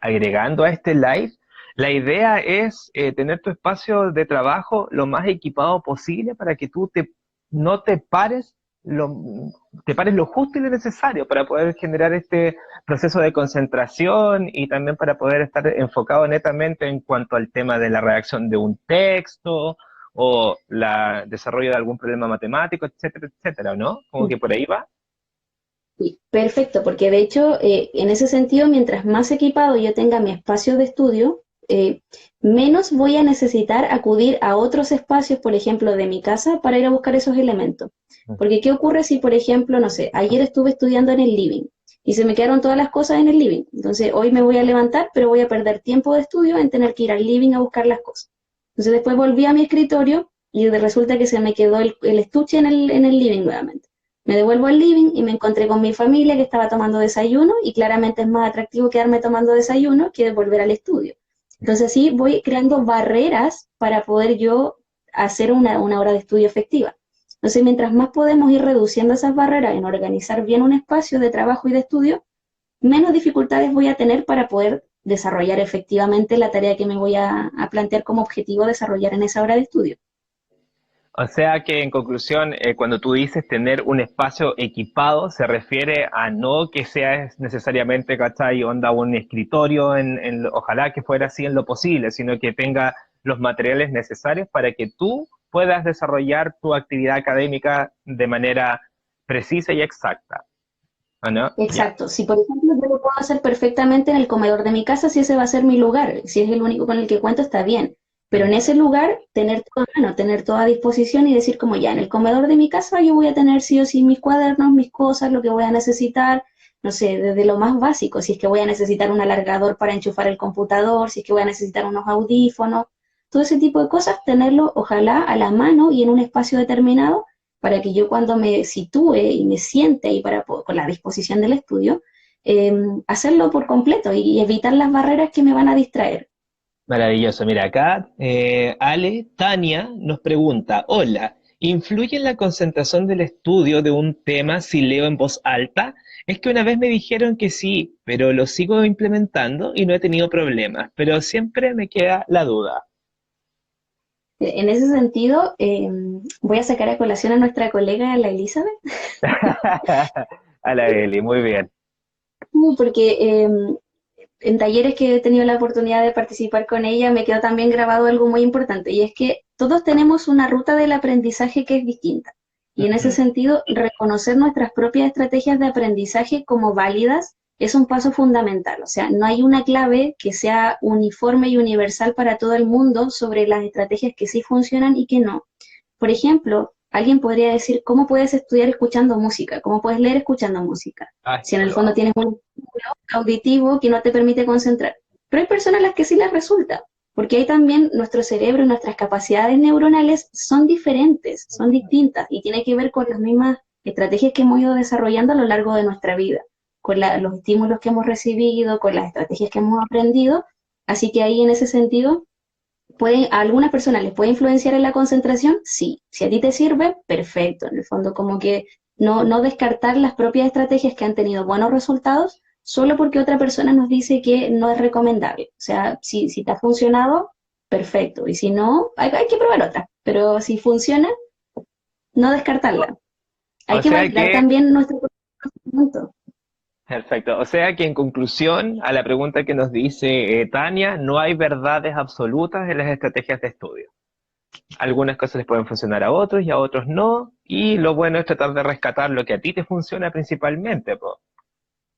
agregando a este live, la idea es tener tu espacio de trabajo lo más equipado posible para que no lo, te pares lo justo y lo necesario para poder generar este proceso de concentración y también para poder estar enfocado netamente en cuanto al tema de la redacción de un texto o el desarrollo de algún problema matemático, etcétera, etcétera, ¿no? Como que por ahí va.
Sí, perfecto, porque de hecho, en ese sentido, mientras más equipado yo tenga mi espacio de estudio, menos voy a necesitar acudir a otros espacios, por ejemplo, de mi casa, para ir a buscar esos elementos. Porque, ¿qué ocurre si, por ejemplo, no sé, ayer estuve estudiando en el living y se me quedaron todas las cosas en el living? Entonces, hoy me voy a levantar, pero voy a perder tiempo de estudio en tener que ir al living a buscar las cosas. Entonces, después volví a mi escritorio y resulta que se me quedó el estuche en el living nuevamente. Me devuelvo al living y me encontré con mi familia que estaba tomando desayuno y claramente es más atractivo quedarme tomando desayuno que volver al estudio. Entonces sí, voy creando barreras para poder yo hacer una hora de estudio efectiva. Entonces, mientras más podemos ir reduciendo esas barreras en organizar bien un espacio de trabajo y de estudio, menos dificultades voy a tener para poder desarrollar efectivamente la tarea que me voy a plantear como objetivo desarrollar en esa hora de estudio.
O sea que en conclusión, cuando tú dices tener un espacio equipado, se refiere a no que sea necesariamente, ¿cachai? Onda un escritorio, ojalá que fuera así en lo posible, sino que tenga los materiales necesarios para que tú puedas desarrollar tu actividad académica de manera precisa y exacta, ¿o no? Ya.
Exacto. Si, por ejemplo, yo lo puedo hacer perfectamente en el comedor de mi casa, si ese va a ser mi lugar, si es el único con el que cuento, está bien. Pero en ese lugar, tener todo a mano, tener toda a disposición y decir como ya, en el comedor de mi casa yo voy a tener sí o sí mis cuadernos, mis cosas, lo que voy a necesitar, no sé, desde lo más básico, si es que voy a necesitar un alargador para enchufar el computador, si es que voy a necesitar unos audífonos, todo ese tipo de cosas, tenerlo ojalá a la mano y en un espacio determinado para que yo cuando me sitúe y me siente y con la disposición del estudio, hacerlo por completo y evitar las barreras que me van a distraer.
Maravilloso. Mira, acá Tania nos pregunta, hola, ¿influye en la concentración del estudio de un tema si leo en voz alta? Es que una vez me dijeron que sí, pero lo sigo implementando y no he tenido problemas, pero siempre me queda la duda.
En ese sentido, voy a sacar a colación a nuestra colega, la Elizabeth,
A la Eli, muy bien.
porque en talleres que he tenido la oportunidad de participar con ella, me quedó también grabado algo muy importante, y es que todos tenemos una ruta del aprendizaje que es distinta. Y en ese
Ujú.
sentido, reconocer nuestras propias estrategias de aprendizaje como válidas es un paso fundamental. O sea, no hay una clave que sea uniforme y universal para todo el mundo sobre las estrategias que sí funcionan y que no. Por ejemplo, alguien podría decir, ¿cómo puedes estudiar escuchando música? ¿Cómo puedes leer escuchando música?
Ay,
Si en el fondo
perdón.
tienes un auditivo que no te permite concentrar. Pero hay personas a las que sí les resulta, porque ahí también nuestro cerebro y nuestras capacidades neuronales son diferentes, son distintas y tiene que ver con las mismas estrategias que hemos ido desarrollando a lo largo de nuestra vida, con los estímulos que hemos recibido, con las estrategias que hemos aprendido. Así que ahí en ese sentido, a algunas personas les puede influenciar en la concentración, sí. Si a ti te sirve, perfecto. En el fondo, como que no descartar las propias estrategias que han tenido buenos resultados solo porque otra persona nos dice que no es recomendable. O sea, si te ha funcionado, perfecto. Y si no, hay que probar otra. Pero si funciona, no descartarla. Hay
O
que
sea
validar
que
también nuestro conocimiento.
Perfecto. O sea que en conclusión a la pregunta que nos dice Tania, no hay verdades absolutas en las estrategias de estudio. Algunas cosas les pueden funcionar a otros y a otros no. Y lo bueno es tratar de rescatar lo que a ti te funciona principalmente, po.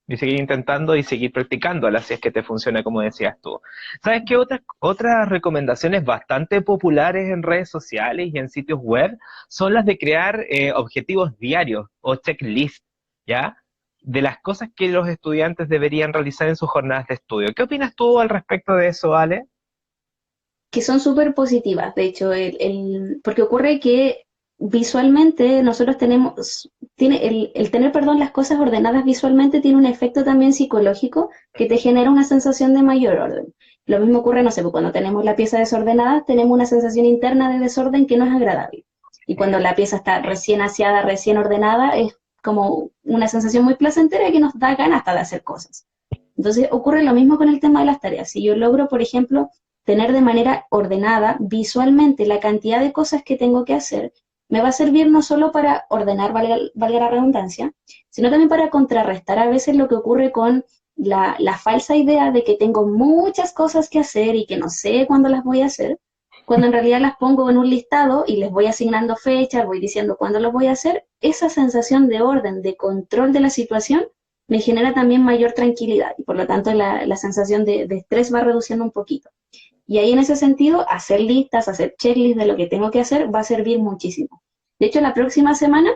Y seguir intentando y seguir practicándola si es que te funciona como decías tú. ¿Sabes qué otras recomendaciones bastante populares en redes sociales y en sitios web son las de crear objetivos diarios o checklists, ¿ya? De las cosas que los estudiantes deberían realizar en sus jornadas de estudio. ¿Qué opinas tú al respecto de eso, Ale?
que son súper positivas. De hecho, porque ocurre que visualmente nosotros el tener, perdón, las cosas ordenadas visualmente tiene un efecto también psicológico que te genera una sensación de mayor orden. Lo mismo ocurre, no sé, pues cuando tenemos la pieza desordenada, tenemos una sensación interna de desorden que no es agradable. Y cuando la pieza está recién aseada, recién ordenada, es como una sensación muy placentera que nos da ganas hasta de hacer cosas. Entonces ocurre lo mismo con el tema de las tareas. Si yo logro, por ejemplo, tener de manera ordenada visualmente la cantidad de cosas que tengo que hacer, me va a servir no solo para ordenar, valga la redundancia, sino también para contrarrestar a veces lo que ocurre con la falsa idea de que tengo muchas cosas que hacer y que no sé cuándo las voy a hacer, cuando en realidad las pongo en un listado y les voy asignando fechas, voy diciendo cuándo lo voy a hacer. Esa sensación de orden, de control de la situación, me genera también mayor tranquilidad y por lo tanto la sensación de estrés va reduciendo un poquito. Y ahí en ese sentido, hacer listas, hacer checklists de lo que tengo que hacer va a servir muchísimo. De hecho, la próxima semana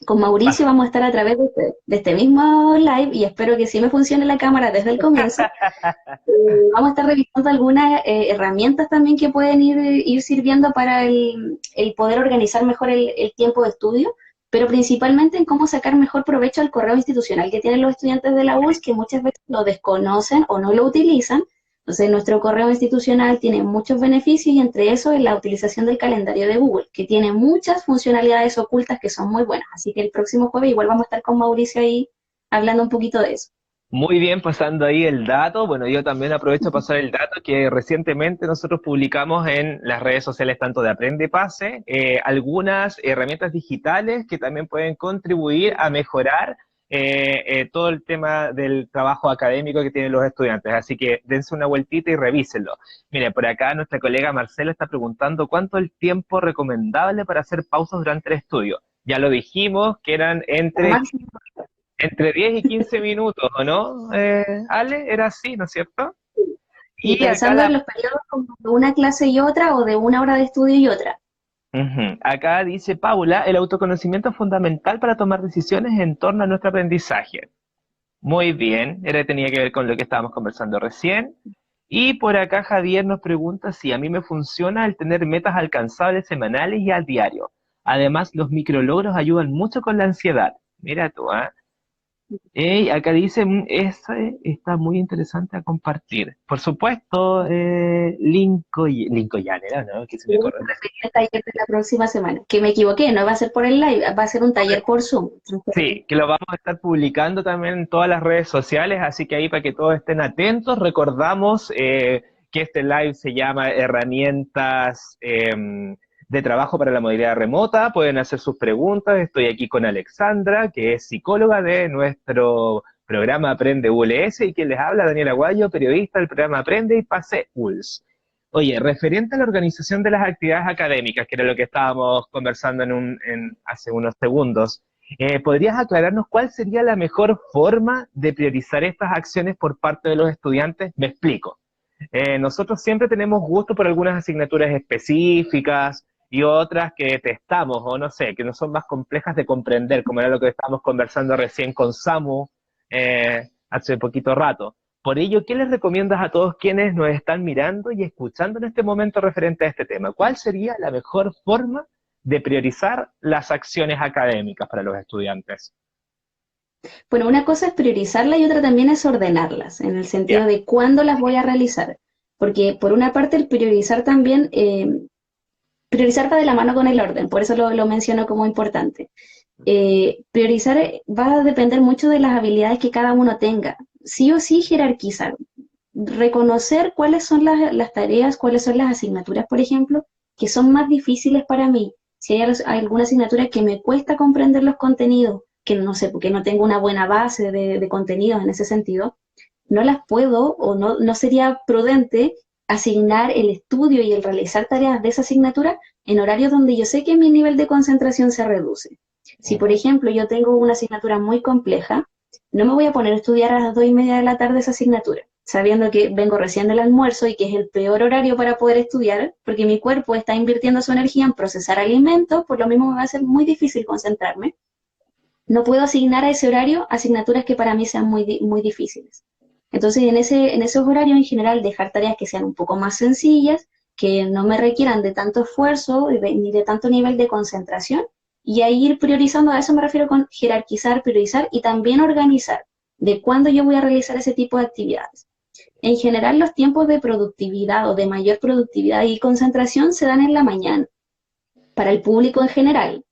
con Mauricio vamos a estar a través de este mismo live y espero que sí me funcione la cámara desde el comienzo. Vamos a estar revisando algunas herramientas también que pueden ir sirviendo para el poder organizar mejor el tiempo de estudio, pero principalmente en cómo sacar mejor provecho al correo institucional que tienen los estudiantes de la ULS, que muchas veces lo desconocen o no lo utilizan. Entonces, nuestro correo institucional tiene muchos beneficios y entre eso es la utilización del calendario de Google, que tiene muchas funcionalidades ocultas que son muy buenas. Así que el próximo jueves igual vamos a estar con Mauricio ahí hablando un poquito de eso.
Muy bien, pasando ahí el dato. Bueno, yo también aprovecho para pasar el dato que recientemente nosotros publicamos en las redes sociales tanto de Aprende Pase, algunas herramientas digitales que también pueden contribuir a mejorar todo el tema del trabajo académico que tienen los estudiantes. Así que dense una vueltita y revísenlo. Mire, por acá nuestra colega Marcela está preguntando cuánto es el tiempo recomendable para hacer pausas durante el estudio. Ya lo dijimos, que eran entre 10 y 15 minutos, ¿o no? Ale, era así, ¿no es cierto?
Y
Y acá
pensando en los periodos como de una clase y otra o de una hora de estudio y otra.
acá dice Paula, el autoconocimiento es fundamental para tomar decisiones en torno a nuestro aprendizaje. Muy bien, era tenía que ver con lo que estábamos conversando recién. Y por acá Javier nos pregunta si a mí me funciona el tener metas alcanzables semanales y al diario. Además, los micrologros ayudan mucho con la ansiedad. Mira tú, ¿ah? Ey, acá dice, ese está muy interesante a compartir. Por supuesto, Lincoln, ¿no? Que se me corre.
El taller de la próxima semana. Que me equivoqué, no va a ser por el live, va a ser un taller por Zoom.
Sí, que lo vamos a estar publicando también en todas las redes sociales, así que ahí para que todos estén atentos, recordamos que este live se llama Herramientas de Trabajo para la Modalidad Remota, pueden hacer sus preguntas, estoy aquí con Alexandra, que es psicóloga de nuestro programa Aprende ULS, y quien les habla, Daniel Aguayo, periodista del programa Aprende y Pase ULS. Oye, referente a la organización de las actividades académicas, que era lo que estábamos conversando hace unos segundos, ¿podrías aclararnos cuál sería la mejor forma de priorizar estas acciones por parte de los estudiantes? Me explico. Nosotros siempre tenemos gusto por algunas asignaturas específicas y otras que detestamos, o no sé, que no son más complejas de comprender, como era lo que estábamos conversando recién con Samu hace poquito rato. Por ello, ¿qué les recomiendas a todos quienes nos están mirando y escuchando en este momento referente a este tema? ¿Cuál sería la mejor forma de priorizar las acciones académicas para los estudiantes?
Bueno, una cosa es priorizarlas y otra también es ordenarlas, en el
Ya.
sentido de cuándo las voy a realizar. Porque por una parte el priorizar también, priorizar va de la mano con el orden, por eso lo menciono como importante. Priorizar va a depender mucho de las habilidades que cada uno tenga. Sí o sí jerarquizar, reconocer cuáles son las tareas, cuáles son las asignaturas, por ejemplo, que son más difíciles para mí. Si hay alguna asignatura que me cuesta comprender los contenidos, que no sé, porque no tengo una buena base de contenidos en ese sentido, no las puedo o no sería prudente asignar el estudio y el realizar tareas de esa asignatura en horarios donde yo sé que mi nivel de concentración se reduce. Si, por ejemplo, yo tengo una asignatura muy compleja, no me voy a poner a estudiar a las 2:30 de la tarde esa asignatura, sabiendo que vengo recién del almuerzo y que es el peor horario para poder estudiar, porque mi cuerpo está invirtiendo su energía en procesar alimentos, por lo mismo me va a ser muy difícil concentrarme. No puedo asignar a ese horario asignaturas que para mí sean muy difíciles. Entonces, en esos horarios en general, dejar tareas que sean un poco más sencillas que no me requieran de tanto esfuerzo ni de tanto nivel de concentración, y ahí ir priorizando. A eso me refiero con jerarquizar, priorizar y también organizar de cuándo yo voy a realizar ese tipo de actividades. En general, los tiempos de productividad o de mayor productividad y concentración se dan en la mañana, para el público en general.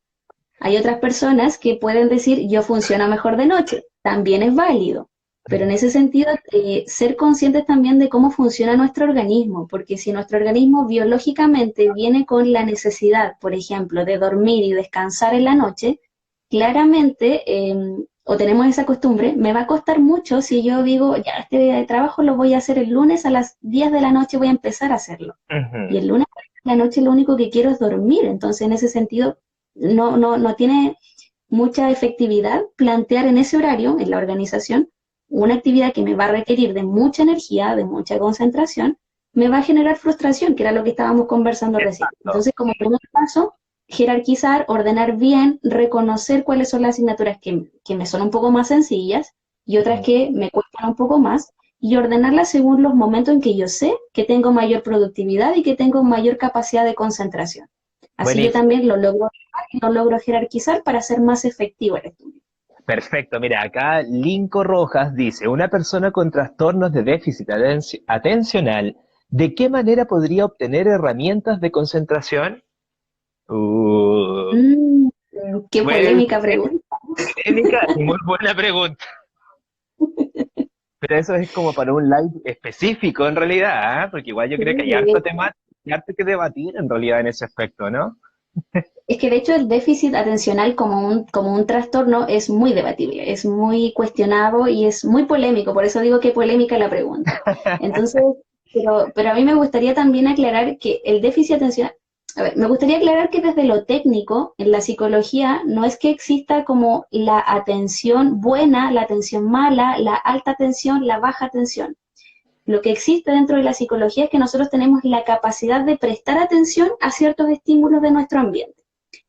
Hay otras personas que pueden decir, yo funciono mejor de noche, también es válido, pero en ese sentido, ser conscientes también de cómo funciona nuestro organismo, porque si nuestro organismo biológicamente viene con la necesidad, por ejemplo, de dormir y descansar en la noche, claramente, o tenemos esa costumbre, me va a costar mucho si yo digo, ya, este día de trabajo lo voy a hacer el lunes a las 10 de la noche, voy a empezar a hacerlo. Y
Ujú.
el lunes a la noche lo único que quiero es dormir, entonces en ese sentido no tiene mucha efectividad plantear en ese horario, en la organización, una actividad que me va a requerir de mucha energía, de mucha concentración, me va a generar frustración, que era lo que estábamos conversando recién.
Exacto.
Entonces, como primer paso, jerarquizar, ordenar bien, reconocer cuáles son las asignaturas que me son un poco más sencillas y otras
Ujú.
que me cuestan un poco más, y ordenarlas según los momentos en que yo sé que tengo mayor productividad y que tengo mayor capacidad de concentración. Así yo
Buenísimo.
también lo logro jerarquizar para hacer más efectivo el estudio.
Perfecto. Mira, acá Linco Rojas dice, una persona con trastornos de déficit atencional, ¿de qué manera podría obtener herramientas de concentración? Uh,
Mm, qué
Buena,
polémica pregunta.
polémica y muy buena pregunta. Pero eso es como para un live específico en realidad, ¿ah? Porque igual yo
Sí,
creo que hay harto tema, hay harto que debatir en realidad en ese aspecto, ¿no?
es que de hecho el déficit atencional como un trastorno es muy debatible, es muy cuestionado y es muy polémico, por eso digo que polémica la pregunta. Entonces, pero a mí me gustaría también aclarar que el déficit atencional, a ver, me gustaría aclarar que desde lo técnico, en la psicología, no es que exista como la atención buena, la atención mala, la alta atención, la baja atención. Lo que existe dentro de la psicología es que nosotros tenemos la capacidad de prestar atención a ciertos estímulos de nuestro ambiente.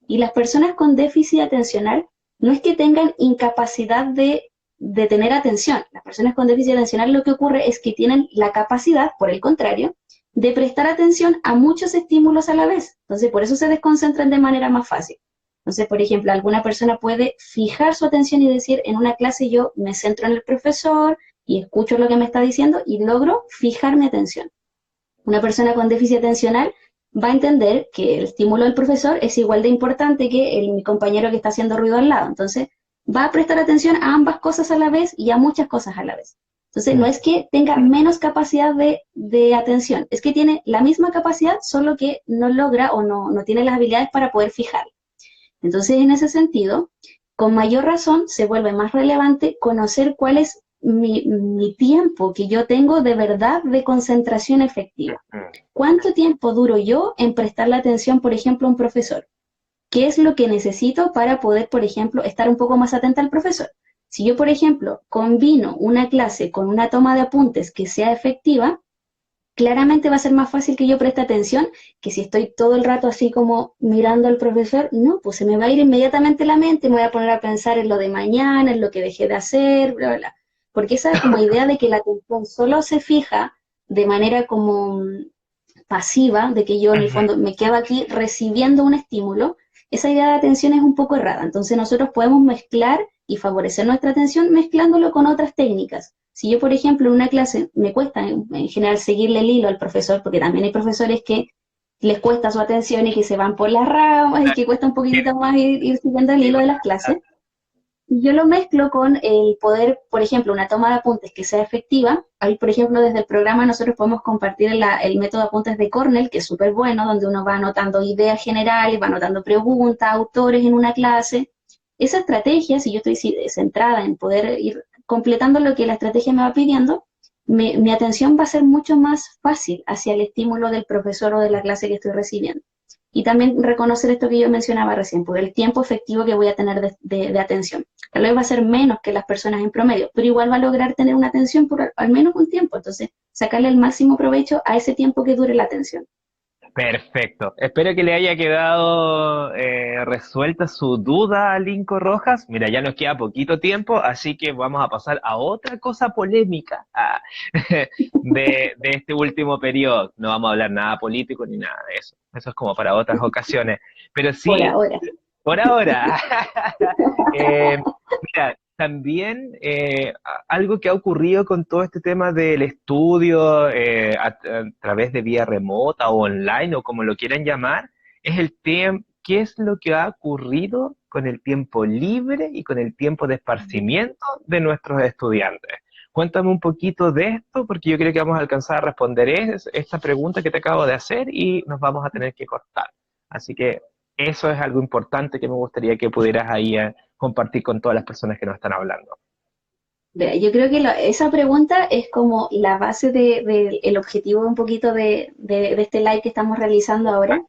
Y las personas con déficit atencional no es que tengan incapacidad de tener atención. Las personas con déficit atencional lo que ocurre es que tienen la capacidad, por el contrario, de prestar atención a muchos estímulos a la vez. Entonces, por eso se desconcentran de manera más fácil. Entonces, por ejemplo, alguna persona puede fijar su atención y decir, en una clase yo me centro en el profesor y escucho lo que me está diciendo y logro fijar mi atención. Una persona con déficit atencional va a entender que el estímulo del profesor es igual de importante que mi compañero que está haciendo ruido al lado. Entonces, va a prestar atención a ambas cosas a la vez y a muchas cosas a la vez. Entonces, no es que tenga menos capacidad de atención, es que tiene la misma capacidad, solo que no logra o no tiene las habilidades para poder fijar. Entonces, en ese sentido, con mayor razón se vuelve más relevante conocer cuál es mi tiempo que yo tengo de verdad de concentración efectiva. ¿Cuánto tiempo duro yo en prestarle atención, por ejemplo, a un profesor? ¿Qué es lo que necesito para poder, por ejemplo, estar un poco más atenta al profesor? Si yo, por ejemplo, combino una clase con una toma de apuntes que sea efectiva, claramente va a ser más fácil que yo preste atención que si estoy todo el rato así como mirando al profesor. No, pues se me va a ir inmediatamente la mente, me voy a poner a pensar en lo de mañana, en lo que dejé de hacer, bla, bla, bla. Porque esa como idea de que la atención solo se fija de manera como pasiva, de que yo en el
Ujú.
fondo me quedo aquí recibiendo un estímulo, esa idea de atención es un poco errada. Entonces nosotros podemos mezclar y favorecer nuestra atención mezclándolo con otras técnicas. Si yo, por ejemplo, en una clase me cuesta en general seguirle el hilo al profesor, porque también hay profesores que les cuesta su atención y que se van por las ramas y que cuesta un poquitito más ir siguiendo el hilo de las clases, yo lo mezclo con el poder, por ejemplo, una toma de apuntes que sea efectiva. Ahí, por ejemplo, desde el programa nosotros podemos compartir el método de apuntes de Cornell, que es súper bueno, donde uno va anotando ideas generales, va anotando preguntas, autores en una clase. Esa estrategia, si yo estoy centrada en poder ir completando lo que la estrategia me va pidiendo, mi atención va a ser mucho más fácil hacia el estímulo del profesor o de la clase que estoy recibiendo. Y también reconocer esto que yo mencionaba recién, por el tiempo efectivo que voy a tener de atención. Tal vez va a ser menos que las personas en promedio, pero igual va a lograr tener una atención por al menos un tiempo. Entonces, sacarle el máximo provecho a ese tiempo que dure la atención.
Perfecto. Espero que le haya quedado resuelta su duda a Linco Rojas. Mira, ya nos queda poquito tiempo, así que vamos a pasar a otra cosa polémica de este último periodo. No vamos a hablar nada político ni nada de eso. Eso es como para otras ocasiones. Pero
Por
sí,
ahora.
por ahora. Eh, Mira, también algo que ha ocurrido con todo este tema del estudio a través de vía remota o online o como lo quieran llamar, es el tema, ¿qué es lo que ha ocurrido con el tiempo libre y con el tiempo de esparcimiento de nuestros estudiantes? Cuéntame un poquito de esto, porque yo creo que vamos a alcanzar a responder esta pregunta que te acabo de hacer y nos vamos a tener que cortar. Así que eso es algo importante que me gustaría que pudieras ahí compartir con todas las personas que nos están hablando.
Vea, yo creo que esa pregunta es como la base el objetivo un poquito de este live que estamos realizando ahora,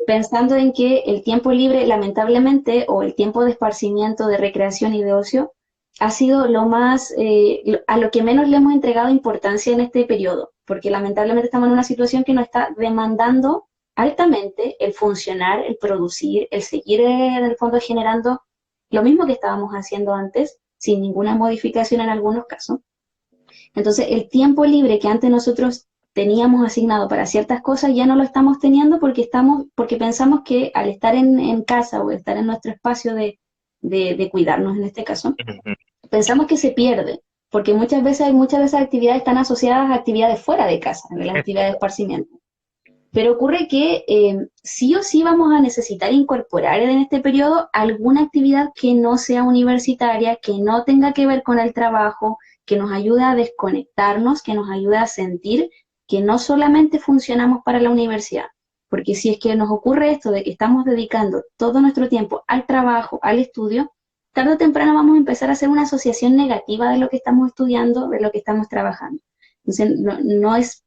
pensando en que el tiempo libre, lamentablemente, o el tiempo de esparcimiento, de recreación y de ocio, ha sido lo más, a lo que menos le hemos entregado importancia en este periodo, porque lamentablemente estamos en una situación que nos está demandando altamente el funcionar, el producir, el seguir en el fondo generando lo mismo que estábamos haciendo antes, sin ninguna modificación en algunos casos. Entonces, el tiempo libre que antes nosotros teníamos asignado para ciertas cosas ya no lo estamos teniendo porque pensamos que al estar en casa o estar en nuestro espacio de cuidarnos en este caso, pensamos que se pierde, porque muchas de esas actividades están asociadas a actividades fuera de casa, de las actividades de esparcimiento. Pero ocurre que sí o sí vamos a necesitar incorporar en este periodo alguna actividad que no sea universitaria, que no tenga que ver con el trabajo, que nos ayude a desconectarnos, que nos ayude a sentir que no solamente funcionamos para la universidad. Porque si es que nos ocurre esto de que estamos dedicando todo nuestro tiempo al trabajo, al estudio, tarde o temprano vamos a empezar a hacer una asociación negativa de lo que estamos estudiando, de lo que estamos trabajando. Entonces,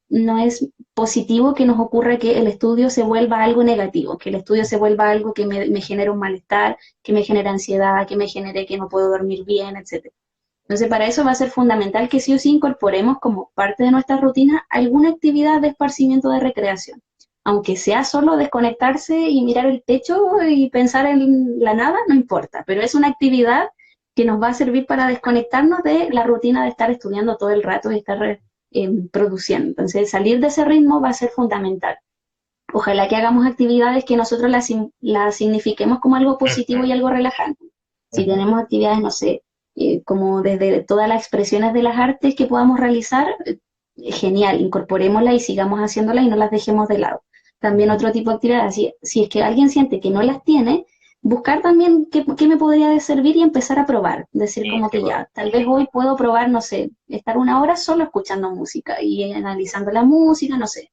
no es positivo que nos ocurra que el estudio se vuelva algo negativo, que el estudio se vuelva algo que me genere un malestar, que me genere ansiedad, que me genere que no puedo dormir bien, etcétera. Entonces, para eso va a ser fundamental que sí o sí incorporemos como parte de nuestra rutina alguna actividad de esparcimiento de recreación. Aunque sea solo desconectarse y mirar el techo y pensar en la nada, no importa, pero es una actividad que nos va a servir para desconectarnos de la rutina de estar estudiando todo el rato y estar produciendo. Entonces, salir de ese ritmo va a ser fundamental. Ojalá que hagamos actividades que nosotros las signifiquemos como algo positivo y algo relajante. Si tenemos actividades, no sé, como desde todas las expresiones de las artes que podamos realizar, genial, incorporémoslas y sigamos haciéndolas y no las dejemos de lado. También otro tipo de actividades, si es que alguien siente que no las tiene, buscar también qué me podría servir y empezar a probar. Decir
Sí,
como
sí,
que ya, tal vez hoy puedo probar, no sé, estar una hora solo escuchando música y analizando la música, no sé.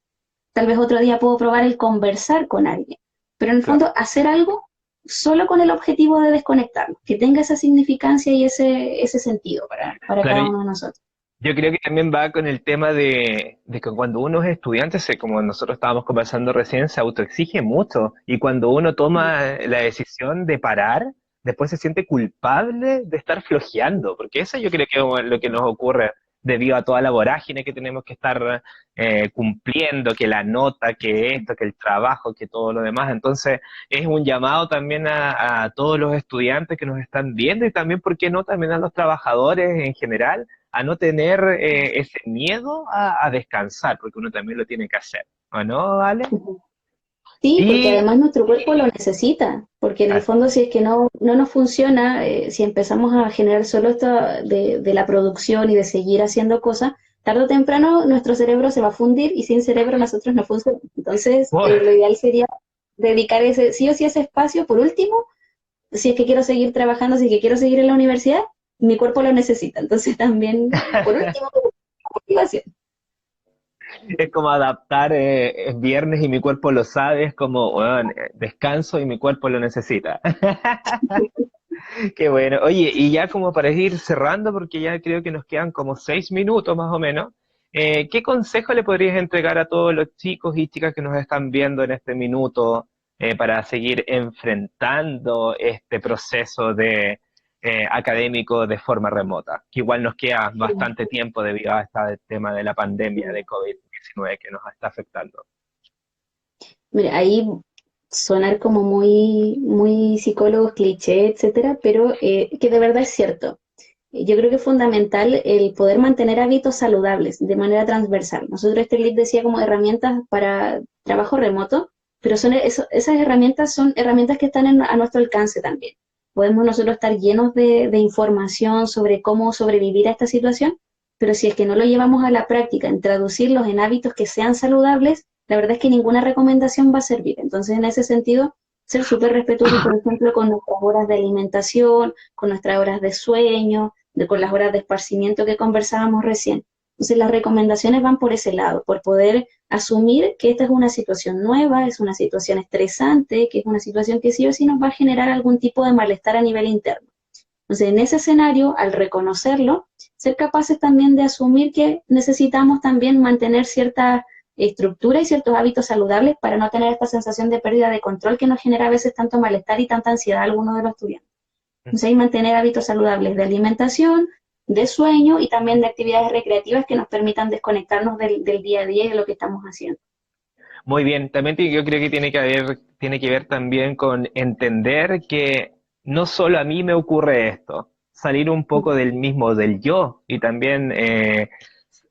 Tal vez otro día puedo probar el conversar con alguien. Pero en el
claro.
fondo, hacer algo solo con el objetivo de desconectarnos, que tenga esa significancia y ese sentido para
Claro,
cada uno de nosotros.
yo creo que también va con el tema de que cuando uno es estudiante, como nosotros estábamos conversando recién, se autoexige mucho. Y cuando uno toma la decisión de parar, después se siente culpable de estar flojeando, porque eso yo creo que es lo que nos ocurre debido a toda la vorágine que tenemos que estar cumpliendo, que la nota, que esto, que el trabajo, que todo lo demás. Entonces, es un llamado también a todos los estudiantes que nos están viendo y también, ¿por qué no?, también a los trabajadores en general a no tener ese miedo a descansar, porque uno también lo tiene que hacer, ¿o no, Vale?
Sí, porque
Y
además nuestro cuerpo lo necesita, porque en el
así,
fondo si es que no nos funciona, si empezamos a generar solo esto de la producción y de seguir haciendo cosas, tarde o temprano nuestro cerebro se va a fundir y sin cerebro nosotros no funcionamos. Entonces,
oh,
lo ideal sería dedicar ese, sí o sí ese espacio, por último, si es que quiero seguir trabajando, si es que quiero seguir en la universidad, mi cuerpo lo necesita. Entonces también, por último, motivación.
es como adaptar, es viernes y mi cuerpo lo sabe, es como, bueno, descanso y mi cuerpo lo necesita. Qué bueno. Oye, y ya como para ir cerrando, porque ya creo que nos quedan como 6 minutos más o menos, ¿qué consejo le podrías entregar a todos los chicos y chicas que nos están viendo en este minuto para seguir enfrentando este proceso de académico de forma remota? Que igual nos queda bastante tiempo debido a este tema de la pandemia de COVID-19 que nos está afectando.
Mira, ahí sonar como muy, muy psicólogos, cliché, etcétera, pero que de verdad es cierto. Yo creo que es fundamental el poder mantener hábitos saludables de manera transversal. Nosotros este lead decía como herramientas para trabajo remoto, pero esas herramientas son herramientas que están a nuestro alcance también. Podemos nosotros estar llenos de información sobre cómo sobrevivir a esta situación, pero si es que no lo llevamos a la práctica, en traducirlos en hábitos que sean saludables, la verdad es que ninguna recomendación va a servir. Entonces, en ese sentido, ser súper respetuosos, por ejemplo, con nuestras horas de alimentación, con nuestras horas de sueño, con las horas de esparcimiento que conversábamos recién. Entonces, las recomendaciones van por ese lado, por poder asumir que esta es una situación nueva, es una situación estresante, que es una situación que sí o sí nos va a generar algún tipo de malestar a nivel interno. Entonces, en ese escenario, al reconocerlo, ser capaces también de asumir que necesitamos también mantener cierta estructura y ciertos hábitos saludables para no tener esta sensación de pérdida de control que nos genera a veces tanto malestar y tanta ansiedad a algunos de los estudiantes. Entonces, hay mantener hábitos saludables de alimentación, de sueño y también de actividades recreativas que nos permitan desconectarnos del día a día y de lo que estamos haciendo.
Muy bien, también yo creo que tiene que ver también con entender que no solo a mí me ocurre esto, salir un poco del mismo del yo y también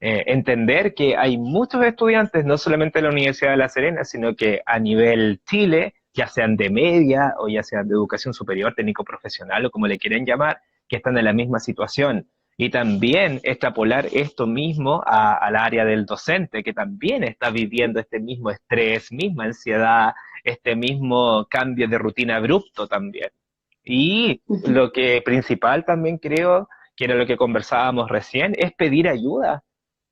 entender que hay muchos estudiantes, no solamente en la Universidad de La Serena, sino que a nivel Chile, ya sean de media o ya sean de educación superior, técnico profesional o como le quieren llamar, que están en la misma situación. Y también extrapolar esto mismo al área del docente, que también está viviendo este mismo estrés, misma ansiedad, este mismo cambio de rutina abrupto también. Y lo que principal también creo, que era lo que conversábamos recién, es pedir ayuda.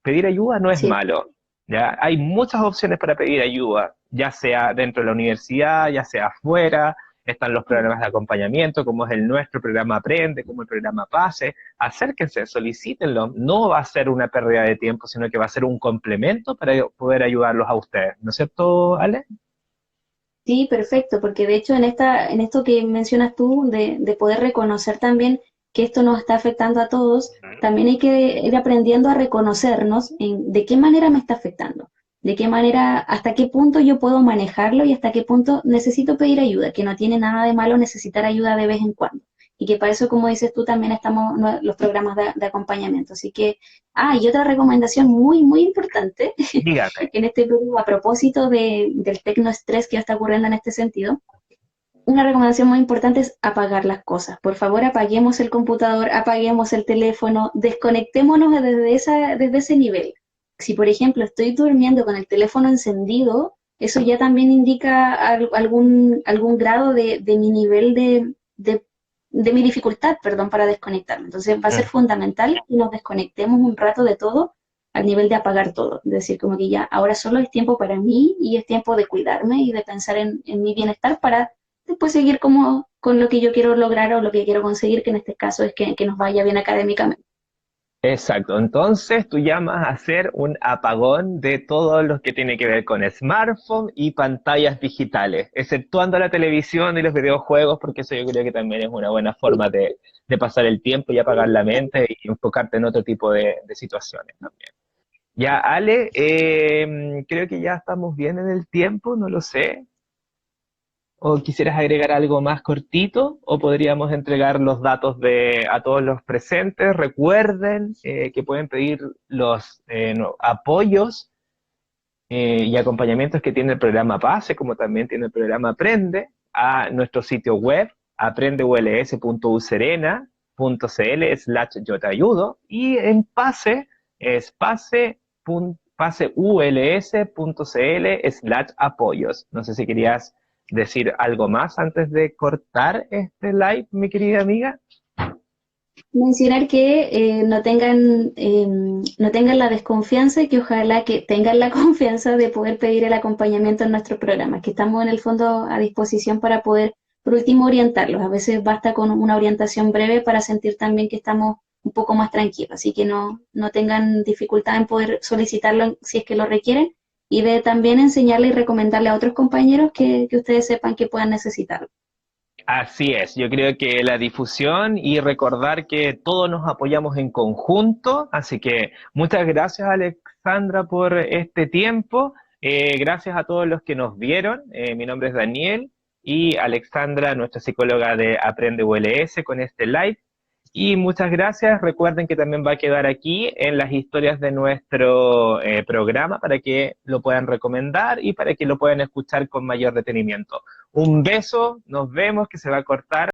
Pedir ayuda no es
Sí.
malo, ¿ya? Hay muchas opciones para pedir ayuda, ya sea dentro de la universidad, ya sea afuera, están los programas de acompañamiento, como es el nuestro programa Aprende, como el programa Pase. Acérquense, solicítenlo. No va a ser una pérdida de tiempo, sino que va a ser un complemento para poder ayudarlos a ustedes. ¿No es cierto, Ale?
Sí, perfecto, porque de hecho en esto que mencionas tú, de poder reconocer también que esto nos está afectando a todos, también hay que ir aprendiendo a reconocernos en de qué manera me está afectando, de qué manera, hasta qué punto yo puedo manejarlo y hasta qué punto necesito pedir ayuda, que no tiene nada de malo necesitar ayuda de vez en cuando. Y que para eso, como dices tú, también estamos los programas de acompañamiento. Así que, y otra recomendación muy, muy importante
Dígame.
en este periodo, a propósito del tecnoestrés que está ocurriendo en este sentido, una recomendación muy importante es apagar las cosas. Por favor, apaguemos el computador, apaguemos el teléfono, desconectémonos desde ese nivel. Si, por ejemplo, estoy durmiendo con el teléfono encendido, eso ya también indica algún grado de mi nivel de mi dificultad, perdón, para desconectarme. Entonces va a ser
Mm.
fundamental que nos desconectemos un rato de todo al nivel de apagar todo. Es decir, como que ya ahora solo es tiempo para mí y es tiempo de cuidarme y de pensar en mi bienestar para después seguir como con lo que yo quiero lograr o lo que quiero conseguir, que en este caso es que nos vaya bien académicamente.
Exacto, entonces tú llamas a hacer un apagón de todo lo que tiene que ver con smartphone y pantallas digitales, exceptuando la televisión y los videojuegos, porque eso yo creo que también es una buena forma de pasar el tiempo y apagar la mente y enfocarte en otro tipo de situaciones también. Ya, Ale, creo que ya estamos bien en el tiempo, no lo sé. ¿O quisieras agregar algo más cortito? ¿O podríamos entregar los datos a todos los presentes? Recuerden que pueden pedir los apoyos y acompañamientos que tiene el programa PASE, como también tiene el programa Aprende, a nuestro sitio web, aprendeuls.userena.cl/yo te ayudo, y en PASE es paseuls.cl/apoyos. No sé si querías decir algo más antes de cortar este live, mi querida amiga.
Mencionar que no tengan la desconfianza y que ojalá que tengan la confianza de poder pedir el acompañamiento en nuestros programas, que estamos en el fondo a disposición para poder, por último, orientarlos. A veces basta con una orientación breve para sentir también que estamos un poco más tranquilos, así que no tengan dificultad en poder solicitarlo si es que lo requieren y de también enseñarle y recomendarle a otros compañeros que ustedes sepan que puedan necesitarlo.
Así es, yo creo que la difusión y recordar que todos nos apoyamos en conjunto, así que muchas gracias Alexandra por este tiempo. Gracias a todos los que nos vieron. Mi nombre es Daniel y Alexandra, nuestra psicóloga de Aprende ULS, con este live. Y muchas gracias. Recuerden que también va a quedar aquí en las historias de nuestro programa para que lo puedan recomendar y para que lo puedan escuchar con mayor detenimiento. Un beso, nos vemos, que se va a cortar.